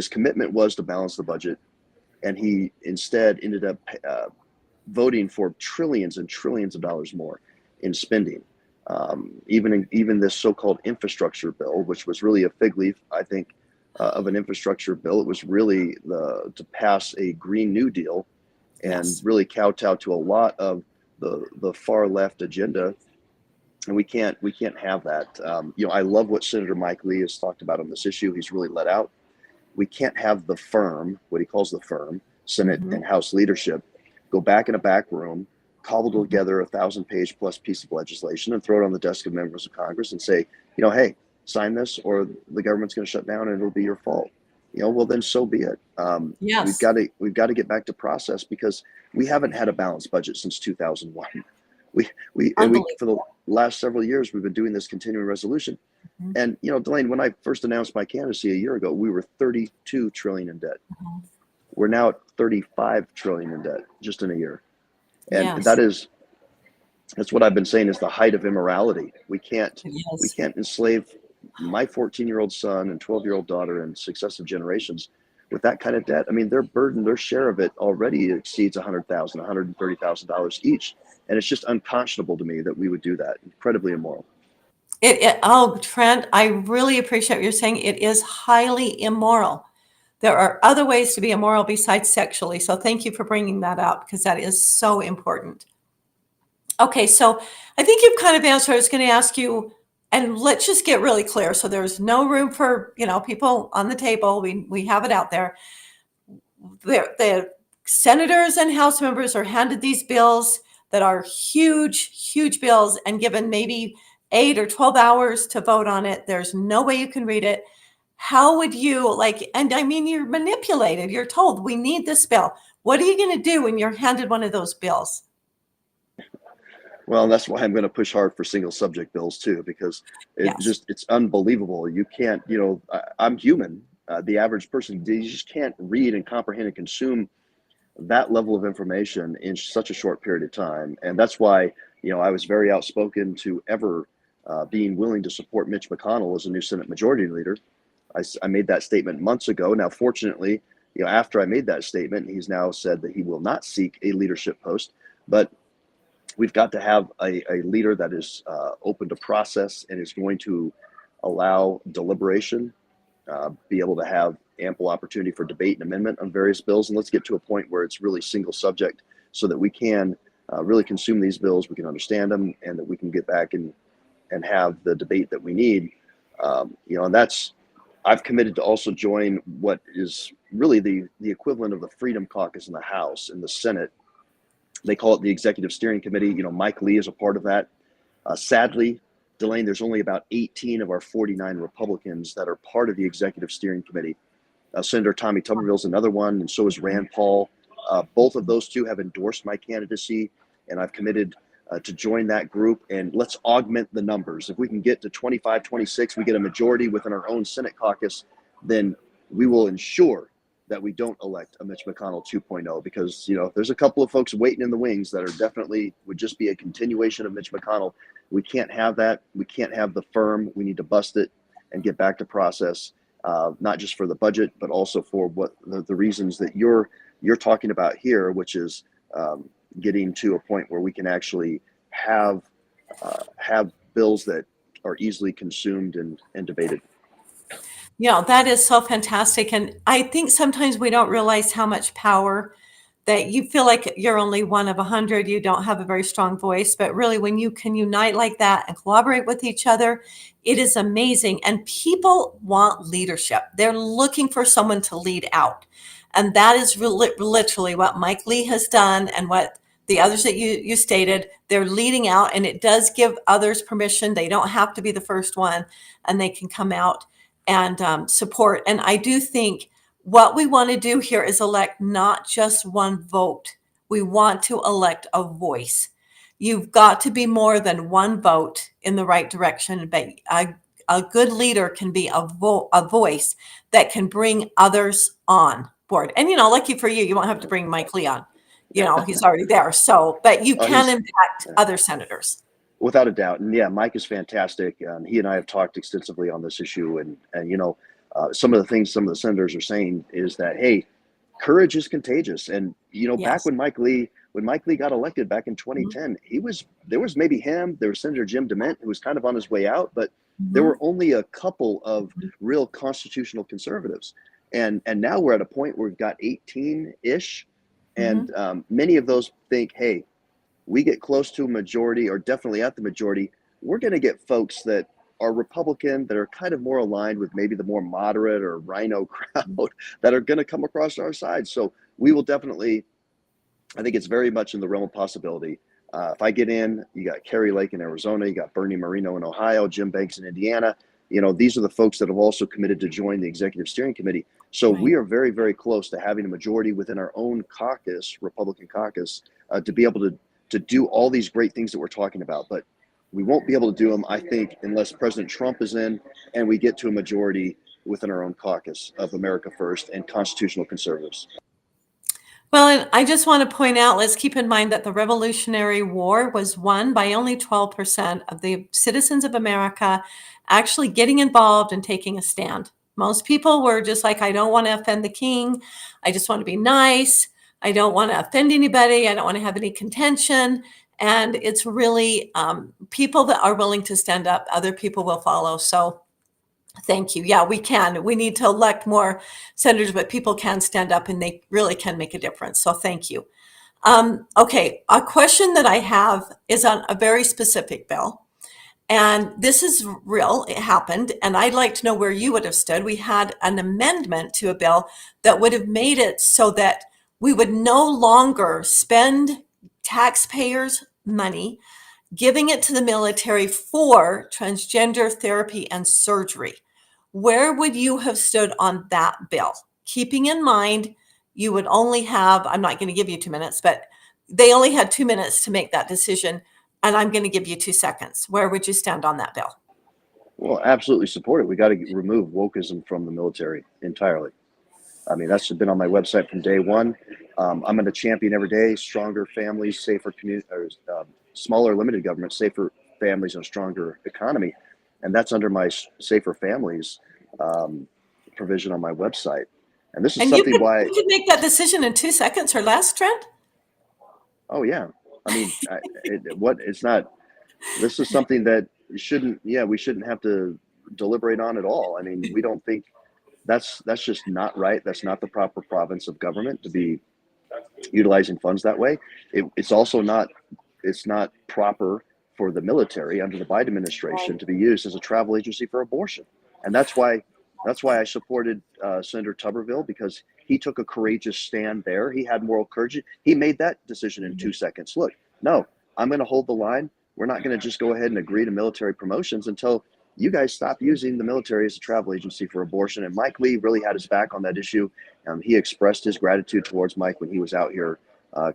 commitment was to balance the budget, and he instead ended up voting for trillions and trillions of dollars more in spending. Even this so-called infrastructure bill, which was really a fig leaf, I think, of an infrastructure bill. It was really to pass a Green New Deal and really kowtow to a lot of the far left agenda. And we can't have that. I love what Senator Mike Lee has talked about on this issue. He's really let out. We can't have the firm, what he calls the firm, Senate and House leadership, go back in a back room, cobble together a 1,000-page plus piece of legislation and throw it on the desk of members of Congress and say, hey, sign this or the government's going to shut down and it'll be your fault. well then so be it. Yes. We've got to get back to process, because we haven't had a balanced budget since 2001. We for the last several years we've been doing this continuing resolution. Mm-hmm. And Dalane, when I first announced my candidacy a year ago, we were 32 trillion in debt. Mm-hmm. We're now at 35 trillion in debt just in a year. And Yes. that's what I've been saying is the height of immorality. We can't Yes. enslave my 14-year-old son and 12-year-old daughter and successive generations with that kind of debt. I mean, their share of it already exceeds $100,000, $130,000 each. And it's just unconscionable to me that we would do that. Incredibly immoral. Oh, Trent, I really appreciate what you're saying. It is highly immoral. There are other ways to be immoral besides sexually. So thank you for bringing that up, because that is so important. Okay, so I think you've kind of answered. I was going to ask you, and let's just get really clear. So there's no room for, people on the table. We have it out there. The senators and House members are handed these bills that are huge, huge bills and given maybe 8 or 12 hours to vote on it. There's no way you can read it. How would you and I mean, you're manipulated. You're told we need this bill. What are you going to do when you're handed one of those bills? Well, that's why I'm going to push hard for single subject bills too, because it's unbelievable. You can't, I'm human. The average person, you just can't read and comprehend and consume that level of information in such a short period of time. And that's why, I was very outspoken to ever being willing to support Mitch McConnell as a new Senate Majority Leader. I made that statement months ago. Now, fortunately, after I made that statement, he's now said that he will not seek a leadership post, but we've got to have a leader that is open to process and is going to allow deliberation, be able to have ample opportunity for debate and amendment on various bills. And let's get to a point where it's really single subject so that we can really consume these bills, we can understand them, and that we can get back and have the debate that we need. And I've committed to also join what is really the equivalent of the Freedom Caucus in the House and the Senate. They call it the Executive Steering Committee. Mike Lee is a part of that. Sadly, Dalane, there's only about 18 of our 49 Republicans that are part of the Executive Steering Committee. Senator Tommy Tuberville is another one, and so is Rand Paul. Both of those two have endorsed my candidacy, and I've committed to join that group. And let's augment the numbers. If we can get to 25, 26, we get a majority within our own Senate caucus, then we will ensure that we don't elect a Mitch McConnell 2.0, because, there's a couple of folks waiting in the wings that are definitely would just be a continuation of Mitch McConnell. We can't have that. We can't have the firm. We need to bust it and get back to process, not just for the budget, but also for what the reasons that you're talking about here, which is getting to a point where we can actually have bills that are easily consumed and debated. That is so fantastic. And I think sometimes we don't realize how much power that you feel like you're only one of 100. You don't have a very strong voice, but really when you can unite like that and collaborate with each other, it is amazing. And people want leadership. They're looking for someone to lead out. And that is literally what Mike Lee has done and what the others that you stated. They're leading out, and it does give others permission. They don't have to be the first one, and they can come out and support. And I do think what we want to do here is elect not just one vote. We want to elect a voice. You've got to be more than one vote in the right direction, but a good leader can be a voice that can bring others on board. And, lucky for you, you won't have to bring Mike Lee on. He's already there. So, but you can impact other senators. Without a doubt. And yeah, Mike is fantastic. He and I have talked extensively on this issue. And some of the things some of the senators are saying is that, hey, courage is contagious. And, back when Mike Lee got elected back in 2010, there was maybe him, there was Senator Jim DeMint, who was kind of on his way out, but there were only a couple of real constitutional conservatives. And now we're at a point where we've got 18-ish. And many of those think, hey, we get close to a majority or definitely at the majority, we're going to get folks that are Republican, that are kind of more aligned with maybe the more moderate or rhino crowd that are going to come across our side. So we will definitely, I think it's very much in the realm of possibility. If I get in, you got Kerry Lake in Arizona, you got Bernie Moreno in Ohio, Jim Banks in Indiana. These are the folks that have also committed to join the Executive Steering Committee. So Right. we are very, very close to having a majority within our own caucus, Republican caucus, to be able to do all these great things that we're talking about. But we won't be able to do them, I think, unless President Trump is in and we get to a majority within our own caucus of America First and constitutional conservatives. Well, and I just want to point out, let's keep in mind that the Revolutionary War was won by only 12% of the citizens of America actually getting involved and taking a stand. Most people were just like, I don't want to offend the king. I just want to be nice. I don't want to offend anybody. I don't want to have any contention. And it's really people that are willing to stand up, other people will follow. So thank you. Yeah, we can. We need to elect more senators, but people can stand up and they really can make a difference. So thank you. Okay, a question that I have is on a very specific bill. And this is real, it happened. And I'd like to know where you would have stood. We had an amendment to a bill that would have made it so that we would no longer spend taxpayers' money giving it to the military for transgender therapy and surgery. Where would you have stood on that bill? Keeping in mind, you would only have, I'm not going to give you 2 minutes, but they only had 2 minutes to make that decision. And I'm going to give you 2 seconds. Where would you stand on that bill? Well, absolutely support it. We got to remove wokeism from the military entirely. I mean, that's been on my website from day one. I'm going to champion every day stronger families, safer community, smaller limited government, safer families, and a stronger economy. And that's under my Safer Families provision on my website. And this is And something you could make that decision in 2 seconds or less, Trent? Oh, yeah. I mean, it's not, this is something that we shouldn't have to deliberate on at all. I mean, we don't think that's just not right. That's not the proper province of government to be utilizing funds that way. It's also not proper for the military under the Biden administration to be used as a travel agency for abortion. And that's why I supported Senator Tuberville, because he took a courageous stand there. He had moral courage. He made that decision in 2 seconds. Look, no, I'm going to hold the line. We're not going to just go ahead and agree to military promotions until you guys stop using the military as a travel agency for abortion. And Mike Lee really had his back on that issue. He expressed his gratitude towards Mike when he was out here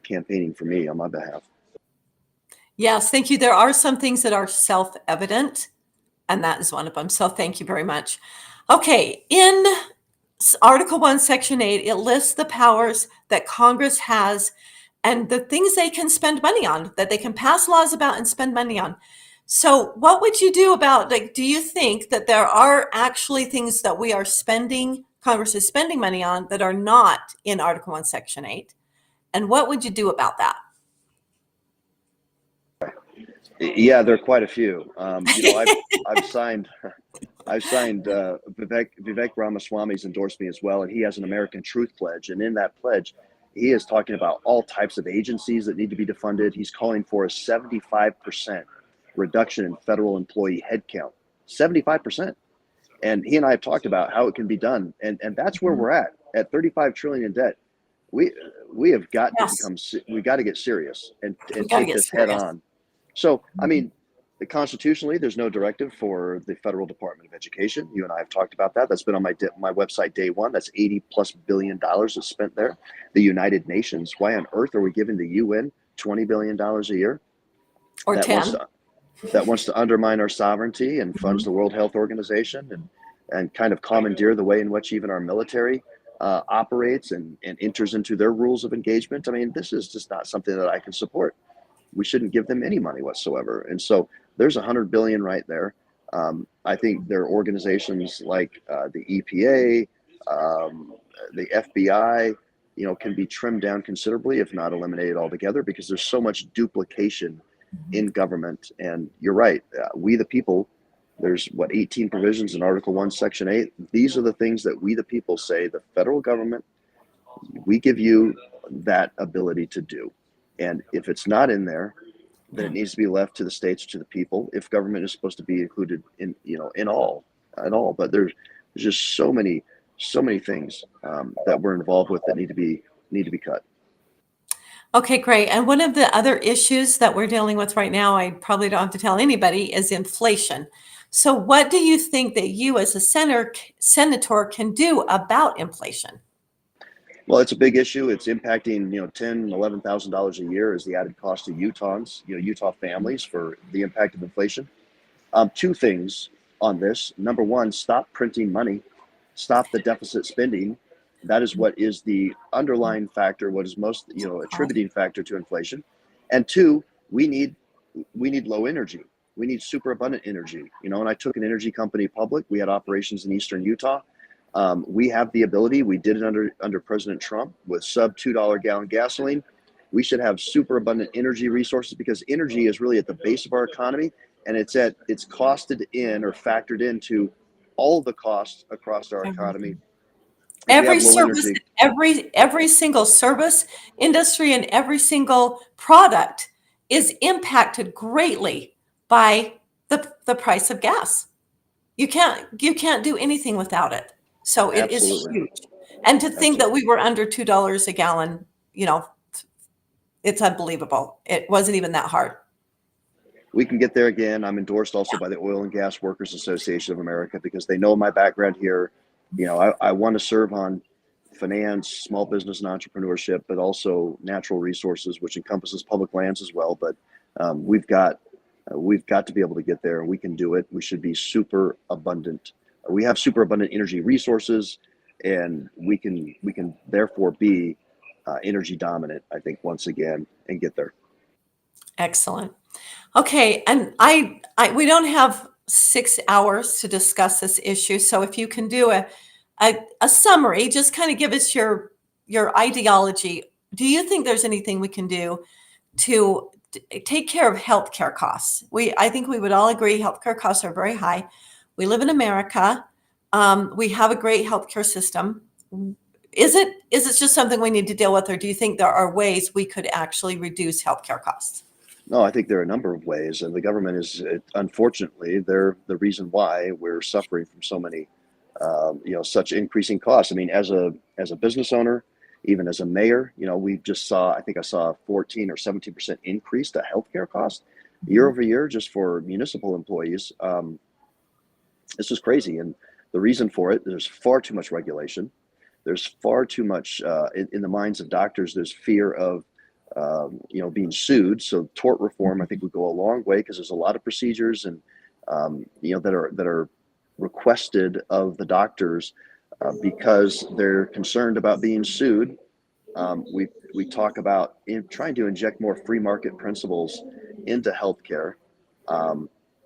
campaigning for me on my behalf. Yes, thank you. There are some things that are self-evident, and that is one of them. So thank you very much. Okay, in Article 1, Section 8, it lists the powers that Congress has and the things they can spend money on, that they can pass laws about and spend money on. So what would you do about, do you think that there are actually things that we are spending, Congress is spending money on that are not in Article 1, Section 8? And what would you do about that? Yeah, there are quite a few. I've signed Vivek Ramaswamy's endorsed me as well, and he has an American Truth Pledge. And in that pledge, he is talking about all types of agencies that need to be defunded. He's calling for a 75% reduction in federal employee headcount, 75%. And he and I have talked about how it can be done, and that's where we're at 35 trillion in debt. We have got to get serious and take this head on. So, I mean, constitutionally, there's no directive for the Federal Department of Education. You and I have talked about that. That's been on my website day one. That's $80+ billion that's spent there. The United Nations. Why on earth are we giving the UN $20 billion a year? Or that 10. That wants to undermine our sovereignty and funds the World Health Organization and kind of commandeer the way in which even our military operates and enters into their rules of engagement. I mean, this is just not something that I can support. We shouldn't give them any money whatsoever. And so there's $100 billion right there. I think there are organizations like the EPA, the FBI, can be trimmed down considerably, if not eliminated altogether, because there's so much duplication in government. And you're right. We, the people, there's 18 provisions in Article 1, Section 8. These are the things that we, the people, say the federal government, we give you that ability to do. And if it's not in there, then it needs to be left to the states, to the people, if government is supposed to be included in all. But there's just so many things that we're involved with that need to be cut. Okay, great. And one of the other issues that we're dealing with right now, I probably don't have to tell anybody, is inflation. So what do you think that you as a senator can do about inflation? Well, it's a big issue. It's impacting, $10,000, $11,000 a year is the added cost to Utahns, Utah families for the impact of inflation. Two things on this. Number one, stop printing money, stop the deficit spending. That is what is the underlying factor, what is most, attributing factor to inflation. And two, we need low energy. We need super abundant energy. And I took an energy company public. We had operations in Eastern Utah. We have the ability. We did it under President Trump with sub $2 gallon gasoline. We should have super abundant energy resources because energy is really at the base of our economy, and it's costed in or factored into all the costs across our economy. Every service, every single service industry and every single product is impacted greatly by the price of gas. You can't do anything without it. So it is huge. And to think that we were under $2 a gallon, it's unbelievable. It wasn't even that hard. We can get there again. I'm endorsed also by the Oil and Gas Workers Association of America because they know my background here. I want to serve on finance, small business and entrepreneurship, but also natural resources, which encompasses public lands as well. But we've got to be able to get there, and we can do it. We should be super abundant. We have super abundant energy resources, and we can therefore be energy dominant, I think, once again, and get there. Excellent. Okay, and we don't have 6 hours to discuss this issue, so if you can do a summary, just kind of give us your ideology. Do you think there's anything we can do to take care of healthcare costs? I think we would all agree healthcare costs are very high. We live in America. We have a great healthcare system. Is it just something we need to deal with, or do you think there are ways we could actually reduce healthcare costs? No, I think there are a number of ways, and the government is, unfortunately, they're the reason why we're suffering from so many, such increasing costs. I mean, as a business owner, even as a mayor, we just I saw a 14 or 17% increase to healthcare costs year over year just for municipal employees. This is crazy, and the reason for it, there's far too much regulation. There's far too much in the minds of doctors. There's fear of being sued. So tort reform, I think, would go a long way because there's a lot of procedures and that are requested of the doctors because they're concerned about being sued. We talk about trying to inject more free market principles into healthcare,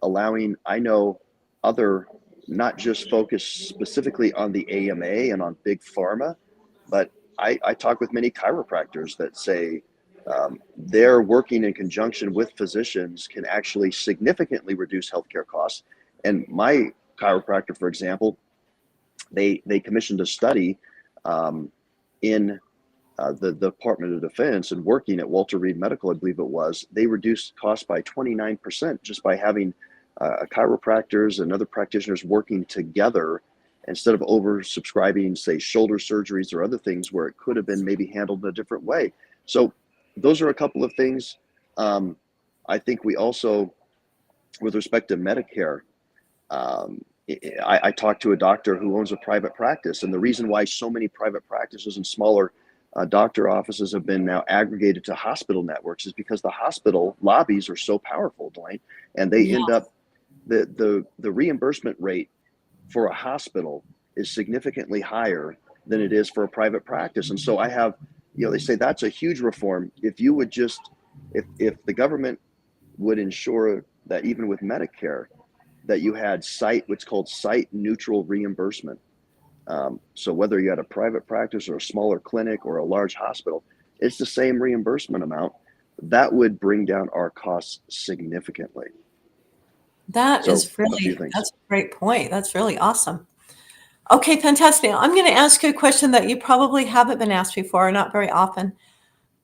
allowing, I know, other, not just focus specifically on the AMA and on big pharma, but I talk with many chiropractors that say they're working in conjunction with physicians can actually significantly reduce healthcare costs. And my chiropractor, for example, they commissioned a study in the Department of Defense, and working at Walter Reed Medical, I believe it was, they reduced costs by 29% just by having chiropractors and other practitioners working together instead of oversubscribing, say, shoulder surgeries or other things where it could have been maybe handled in a different way. So those are a couple of things. I think we also, with respect to Medicare, I talked to a doctor who owns a private practice, and the reason why so many private practices and smaller doctor offices have been now aggregated to hospital networks is because the hospital lobbies are so powerful, Dalane, and they end up, the reimbursement rate for a hospital is significantly higher than it is for a private practice. And so I have, they say that's a huge reform. If you would just, if the government would ensure that even with Medicare, that you had what's called site neutral reimbursement. So whether you had a private practice or a smaller clinic or a large hospital, it's the same reimbursement amount. That would bring down our costs significantly. That's a great point. That's really awesome. Okay, fantastic. I'm going to ask you a question that you probably haven't been asked before, not very often.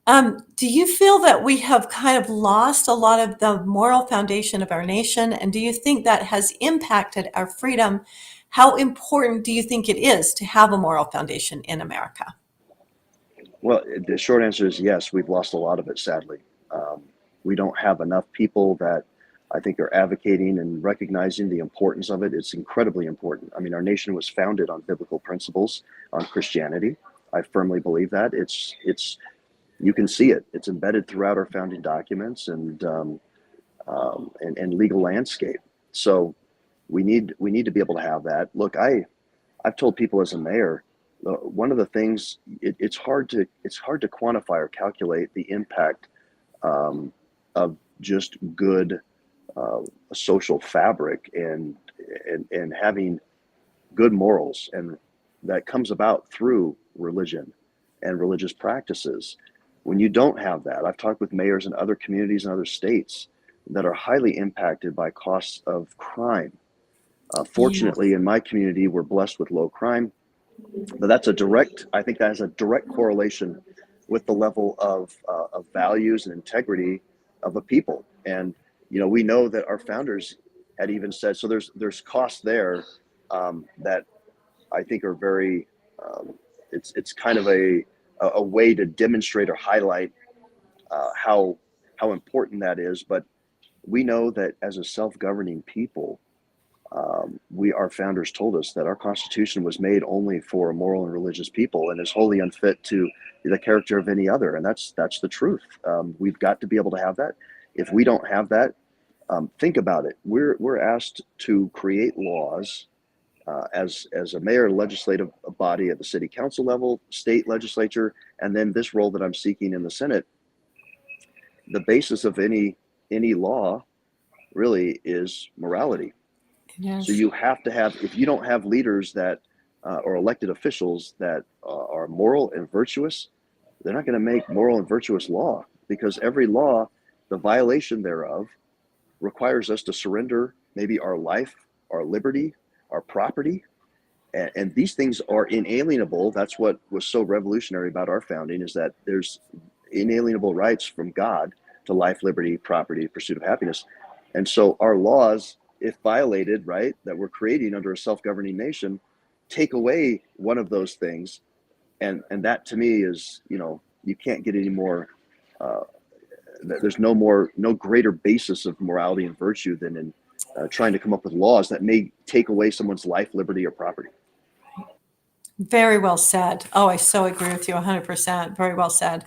Do you feel that we have kind of lost a lot of the moral foundation of our nation? And do you think that has impacted our freedom? How important do you think it is to have a moral foundation in America? Well, the short answer is yes, we've lost a lot of it, sadly. We don't have enough people that I think they're advocating and recognizing the importance of it. It's incredibly important. I mean, our nation was founded on biblical principles, on Christianity. I firmly believe that. It's you can see it. It's embedded throughout our founding documents and legal landscape. So we need to be able to have that. Look, I've told people as a mayor, one of the things it's hard to quantify or calculate the impact of just good social fabric and having good morals, and that comes about through religion and religious practices. When you don't have that, I've talked with mayors in other communities and other states that are highly impacted by costs of crime. Fortunately, in my community, we're blessed with low crime, but I think that has a direct correlation with the level of values and integrity of a people. And, we know that our founders had even said, so there's costs there that I think are very, it's kind of a way to demonstrate or highlight how important that is. But we know that as a self-governing people, our founders told us that our Constitution was made only for a moral and religious people and is wholly unfit to the character of any other. And that's the truth. We've got to be able to have that. If we don't have that, think about it. We're asked to create laws as a mayor, legislative body at the city council level, state legislature, and then this role that I'm seeking in the Senate. The basis of any law really is morality. Yes. So you have to have, if you don't have leaders that or elected officials that are moral and virtuous, they're not going to make moral and virtuous law, because every law, the violation thereof, requires us to surrender maybe our life, our liberty, our property. And these things are inalienable. That's what was so revolutionary about our founding, is that there's inalienable rights from God to life, liberty, property, pursuit of happiness. And so our laws, if violated, right, that we're creating under a self-governing nation, take away one of those things. And that to me is, you can't get any more, there's no greater basis of morality and virtue than in trying to come up with laws that may take away someone's life, liberty, or property. Very well said. Oh, I so agree with you 100%. Very well said.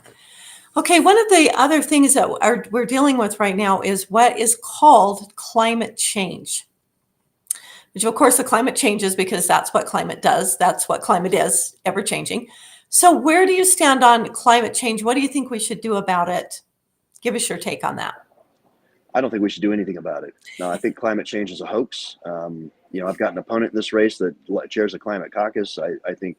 Okay, one of the other things that we're dealing with right now is what is called climate change. Which, of course, the climate changes because that's what climate does. That's what climate is, ever changing. So where do you stand on climate change? What do you think we should do about it? Give us your take on that. I don't think we should do anything about it. No, I think climate change is a hoax. I've got an opponent in this race that chairs a climate caucus. I think,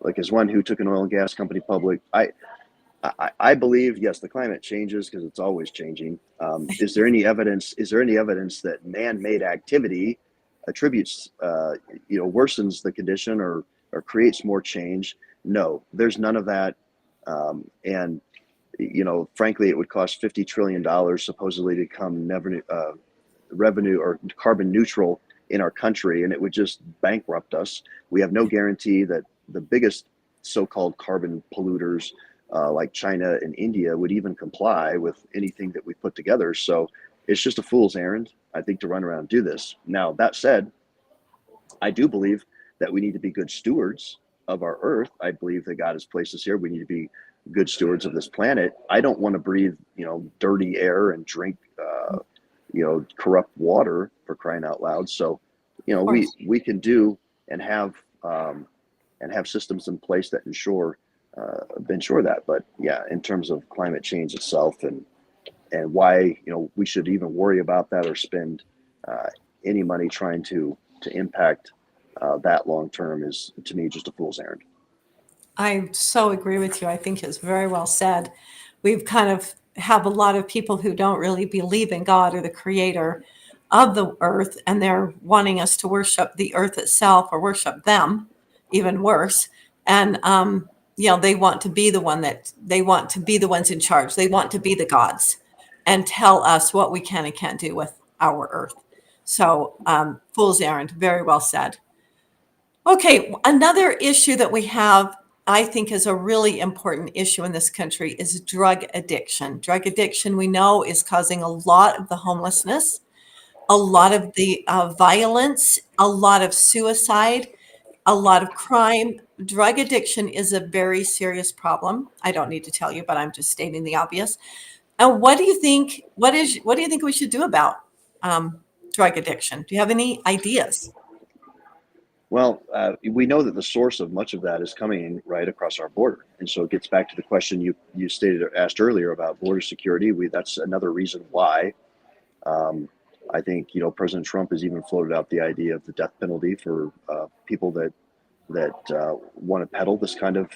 like, as one who took an oil and gas company public, I believe, yes, the climate changes because it's always changing. Is there any evidence that man-made activity attributes, worsens the condition or creates more change? No, there's none of that. And frankly, it would cost $50 trillion supposedly to become revenue or carbon neutral in our country, and it would just bankrupt us. We have no guarantee that the biggest so-called carbon polluters like China and India would even comply with anything that we put together. So it's just a fool's errand, I think, to run around and do this. Now, that said, I do believe that we need to be good stewards of our earth. I believe that God has placed us here. We need to be good stewards of this planet. I don't want to breathe, dirty air and drink, corrupt water, for crying out loud. So, we can do and have systems in place that ensure that. But yeah, in terms of climate change itself and why, we should even worry about that or spend any money trying to impact that long term is, to me, just a fool's errand. I so agree with you. I think it's very well said. We've kind of have a lot of people who don't really believe in God or the creator of the earth, and they're wanting us to worship the earth itself or worship them, even worse. And, they want to be the ones in charge. They want to be the gods and tell us what we can and can't do with our earth. So fool's errand, very well said. Okay, another issue that we have, I think, is a really important issue in this country is drug addiction. Drug addiction, we know, is causing a lot of the homelessness a lot of the violence, a lot of suicide, a lot of crime. Drug addiction is a very serious problem. I don't need to tell you, but I'm just stating the obvious. And what do you think? What do you think we should do about drug addiction? Do you have any ideas? Well, we know that the source of much of that is coming right across our border, and so it gets back to the question you asked earlier about border security. That's another reason why I think President Trump has even floated out the idea of the death penalty for people that want to peddle this kind of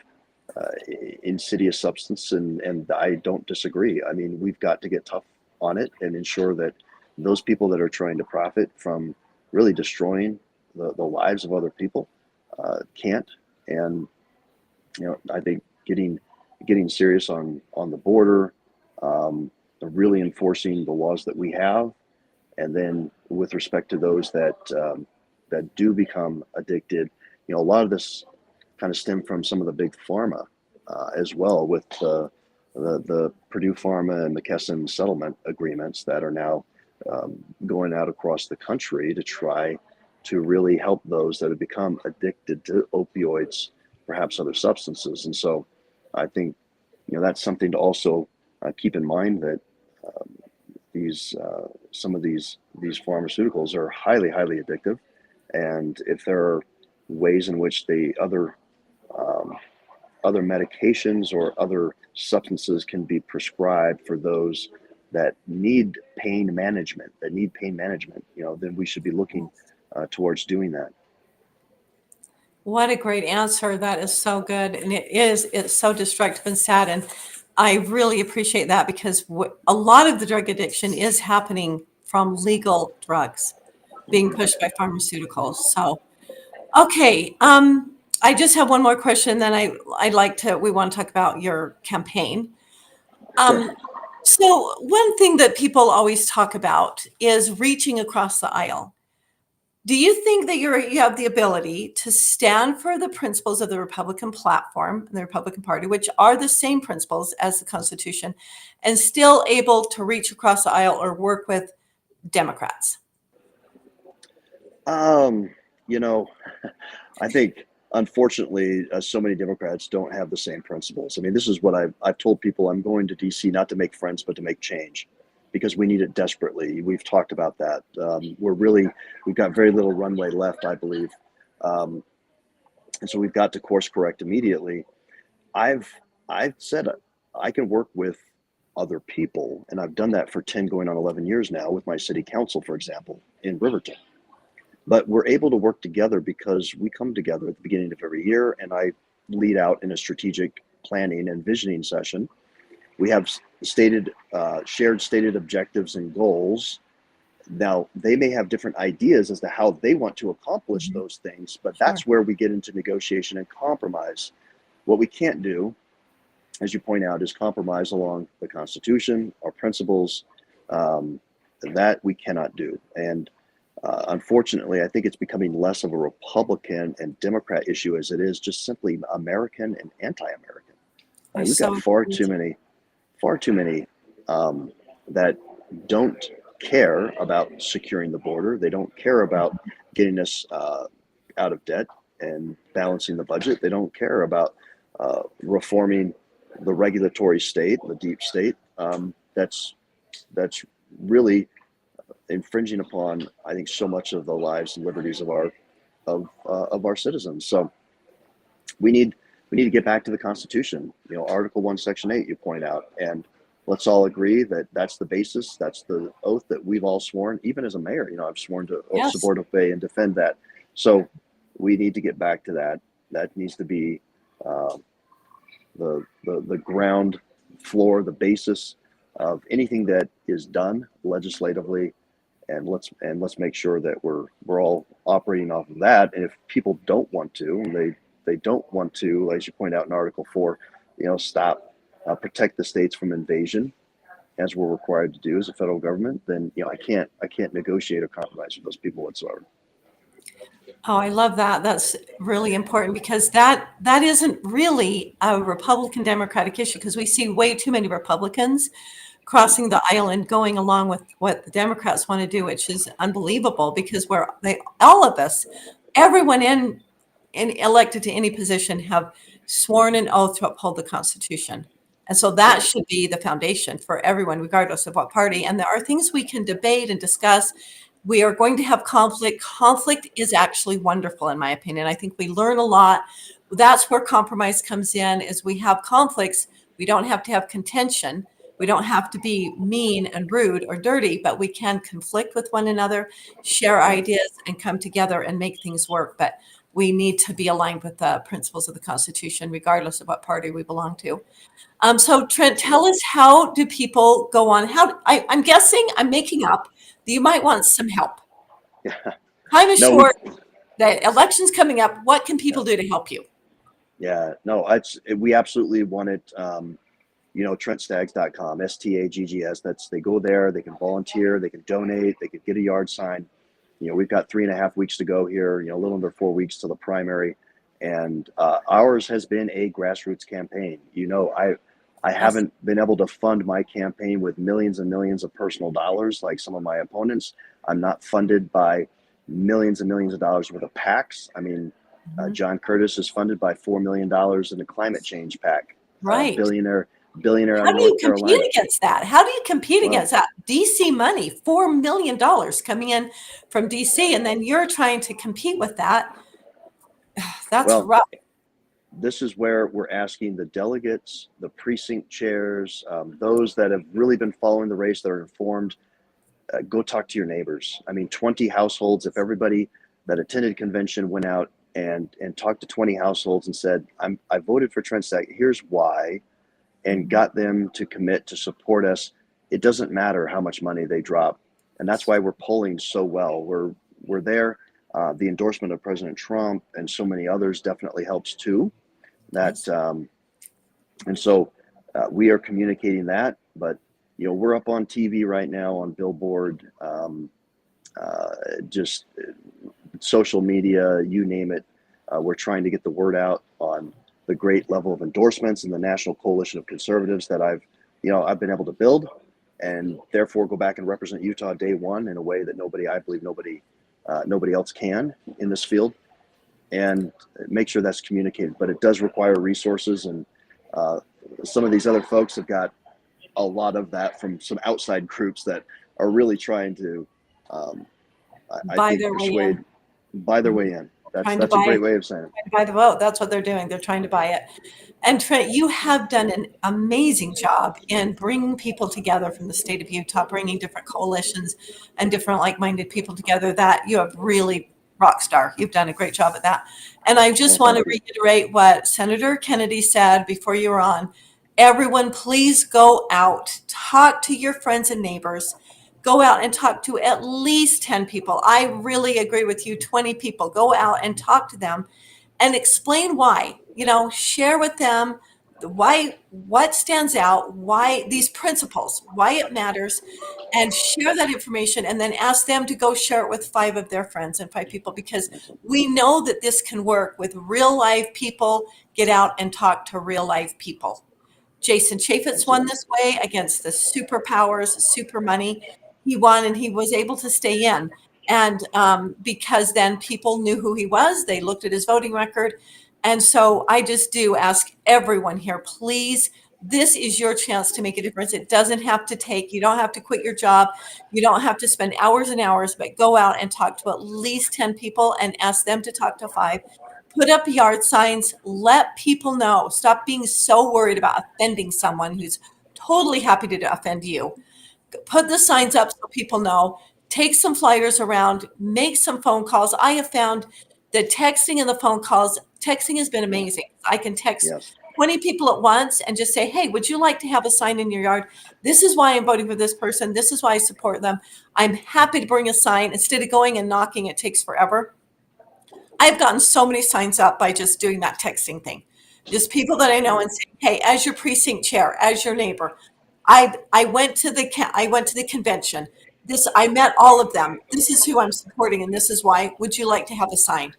insidious substance, and I don't disagree. I mean, we've got to get tough on it and ensure that those people that are trying to profit from really destroying the lives of other people can't. And I think getting serious on the border, really enforcing the laws that we have, and then with respect to those that do become addicted, a lot of this kind of stem from some of the big pharma as well, with the Purdue Pharma and McKesson settlement agreements that are now going out across the country to try to really help those that have become addicted to opioids, perhaps other substances. And so I think that's something to also keep in mind, that some of these pharmaceuticals are highly addictive, and if there are ways in which other medications or other substances can be prescribed for those that need pain management, then we should be looking towards doing that. What a great answer. That is so good. And it's so destructive and sad. And I really appreciate that, because a lot of the drug addiction is happening from legal drugs being pushed by pharmaceuticals. So, okay. I just have one more question. Then we want to talk about your campaign. Sure. So one thing that people always talk about is reaching across the aisle. Do you think that you have the ability to stand for the principles of the Republican platform and the Republican Party, which are the same principles as the Constitution, and still able to reach across the aisle or work with Democrats? I think, unfortunately, so many Democrats don't have the same principles. I mean, this is what I've told people. I'm going to DC not to make friends, but to make change, because we need it desperately. We've talked about that. We've got very little runway left, I believe. And so we've got to course correct immediately. I've said I can work with other people, and I've done that for 10 going on 11 years now with my city council, for example, in Riverton. But we're able to work together because we come together at the beginning of every year, and I lead out in a strategic planning and visioning session. We have shared stated objectives and goals. Now, they may have different ideas as to how they want to accomplish those things, but that's where we get into negotiation and compromise. What we can't do, as you point out, is compromise along the Constitution, our principles. That we cannot do. And unfortunately, I think it's becoming less of a Republican and Democrat issue as it is just simply American and anti-American. We've got far too many that don't care about securing the border. They don't care about getting us out of debt and balancing the budget. They don't care about reforming the regulatory state, the deep state. That's really infringing upon, I think, so much of the lives and liberties of our citizens. So we need to get back to the Constitution. Article 1, Section 8, you point out, and let's all agree that that's the basis. That's the oath that we've all sworn. Even as a mayor, I've sworn to support, obey, and defend that. So we need to get back to that. That needs to be the ground floor, the basis of anything that is done legislatively. And let's make sure that we're all operating off of that. And if people don't want to, and they don't want to, as you point out in Article 4, protect the states from invasion, as we're required to do as a federal government, then I can't negotiate or compromise with those people whatsoever. Oh, I love that. That's really important, because that isn't really a Republican Democratic issue, because we see way too many Republicans crossing the aisle and going along with what the Democrats want to do, which is unbelievable because all of us, everyone in elected to any position have sworn an oath to uphold the Constitution. And so that should be the foundation for everyone, regardless of what party. And there are things we can debate and discuss. We are going to have conflict. Conflict is actually wonderful, in my opinion. I think we learn a lot. That's where compromise comes in, is we have conflicts. We don't have to have contention. We don't have to be mean and rude or dirty, but we can conflict with one another, share ideas, and come together and make things work. But we need to be aligned with the principles of the Constitution, regardless of what party we belong to. So Trent, tell us, how do people go on? I'm guessing, I'm making up, that you might want some help. Yeah. Time is short. The election's coming up. What can people do to help you? Yeah, no, we absolutely want it. TrentStaggs.com, STAGGS. They go there, they can volunteer, they can donate, they can get a yard sign. We've got 3.5 weeks to go here, a little under 4 weeks to the primary. And ours has been a grassroots campaign. I haven't been able to fund my campaign with millions and millions of personal dollars like some of my opponents. I'm not funded by millions and millions of dollars worth of PACs. I mean, John Curtis is funded by $4 million in the climate change PAC. Right. Billionaire How out of do you North Carolina. compete against that? How do you compete against that? DC money, $4 million coming in from DC, and then you're trying to compete with that. That's rough. This is where we're asking the delegates, the precinct chairs, those that have really been following the race, that are informed, go talk to your neighbors. I mean, 20 households, if everybody that attended convention went out and talked to 20 households and said, I voted for Trent Staggs, here's why, and got them to commit to support us, it doesn't matter how much money they drop. And that's why we're polling so well. We're there. The endorsement of President Trump and so many others definitely helps too. And so we are communicating that, but we're up on TV right now, on Billboard, just social media, you name it. We're trying to get the word out on the great level of endorsements and the national coalition of conservatives that I've been able to build, and therefore go back and represent Utah day one in a way that I believe nobody else can in this field, and make sure that's communicated. But it does require resources, and some of these other folks have got a lot of that from some outside groups that are really trying to, buy their way in. That's a great way of saying it. Buy the vote. That's what they're doing. They're trying to buy it. And Trent, you have done an amazing job in bringing people together from the state of Utah, bringing different coalitions and different like-minded people together. That you have really rock star. You've done a great job at that. And I just want to reiterate what Senator Kennedy said before you were on. Everyone, please go out, talk to your friends and neighbors. Go out and talk to at least 10 people. I really agree with you. 20 people. Go out and talk to them and explain why. Share with them what stands out, why these principles, why it matters, and share that information, and then ask them to go share it with 5 of their friends and 5 people, because we know that this can work with real live people. Get out and talk to real live people. Jason Chaffetz won this way against the superpowers, super money. He won, and he was able to stay in. And because then people knew who he was, they looked at his voting record. And so I just do ask everyone here, please, this is your chance to make a difference. It doesn't have to you don't have to quit your job. You don't have to spend hours and hours, but go out and talk to at least 10 people and ask them to talk to 5. Put up yard signs, let people know. Stop being so worried about offending someone who's totally happy to offend you. Put the signs up so people know. Take some flyers around, make some phone calls. I have found that texting and the phone calls, texting has been amazing. I can text 20 people at once and just say, hey, would you like to have a sign in your yard? This is why I'm voting for this person. This is why I support them. I'm happy to bring a sign. Instead of going and knocking, it takes forever. I've gotten so many signs up by just doing that texting thing. Just people that I know and say, hey, as your precinct chair, as your neighbor, I went to the convention. I met all of them. This is who I'm supporting, and this is why. Would you like to have a sign?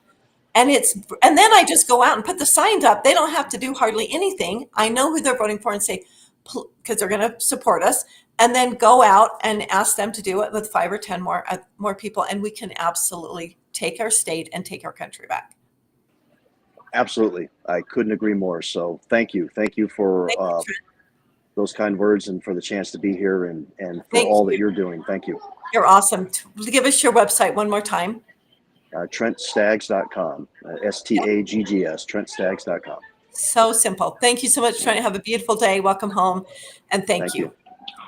And then I just go out and put the signs up. They don't have to do hardly anything. I know who they're voting for and say, because they're going to support us, and then go out and ask them to do it with 5 or 10 more people, and we can absolutely take our state and take our country back. Absolutely. I couldn't agree more. So thank you. Thank you for those kind words and for the chance to be here and for all that you're doing. Thank you. You're awesome. Give us your website one more time. TrentStaggs.com. STAGGS, TrentStaggs.com. So simple. Thank you so much, Trent. Have a beautiful day. Welcome home. And thank you.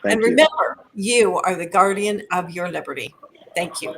Thank and you. remember, you are the guardian of your liberty. Thank you.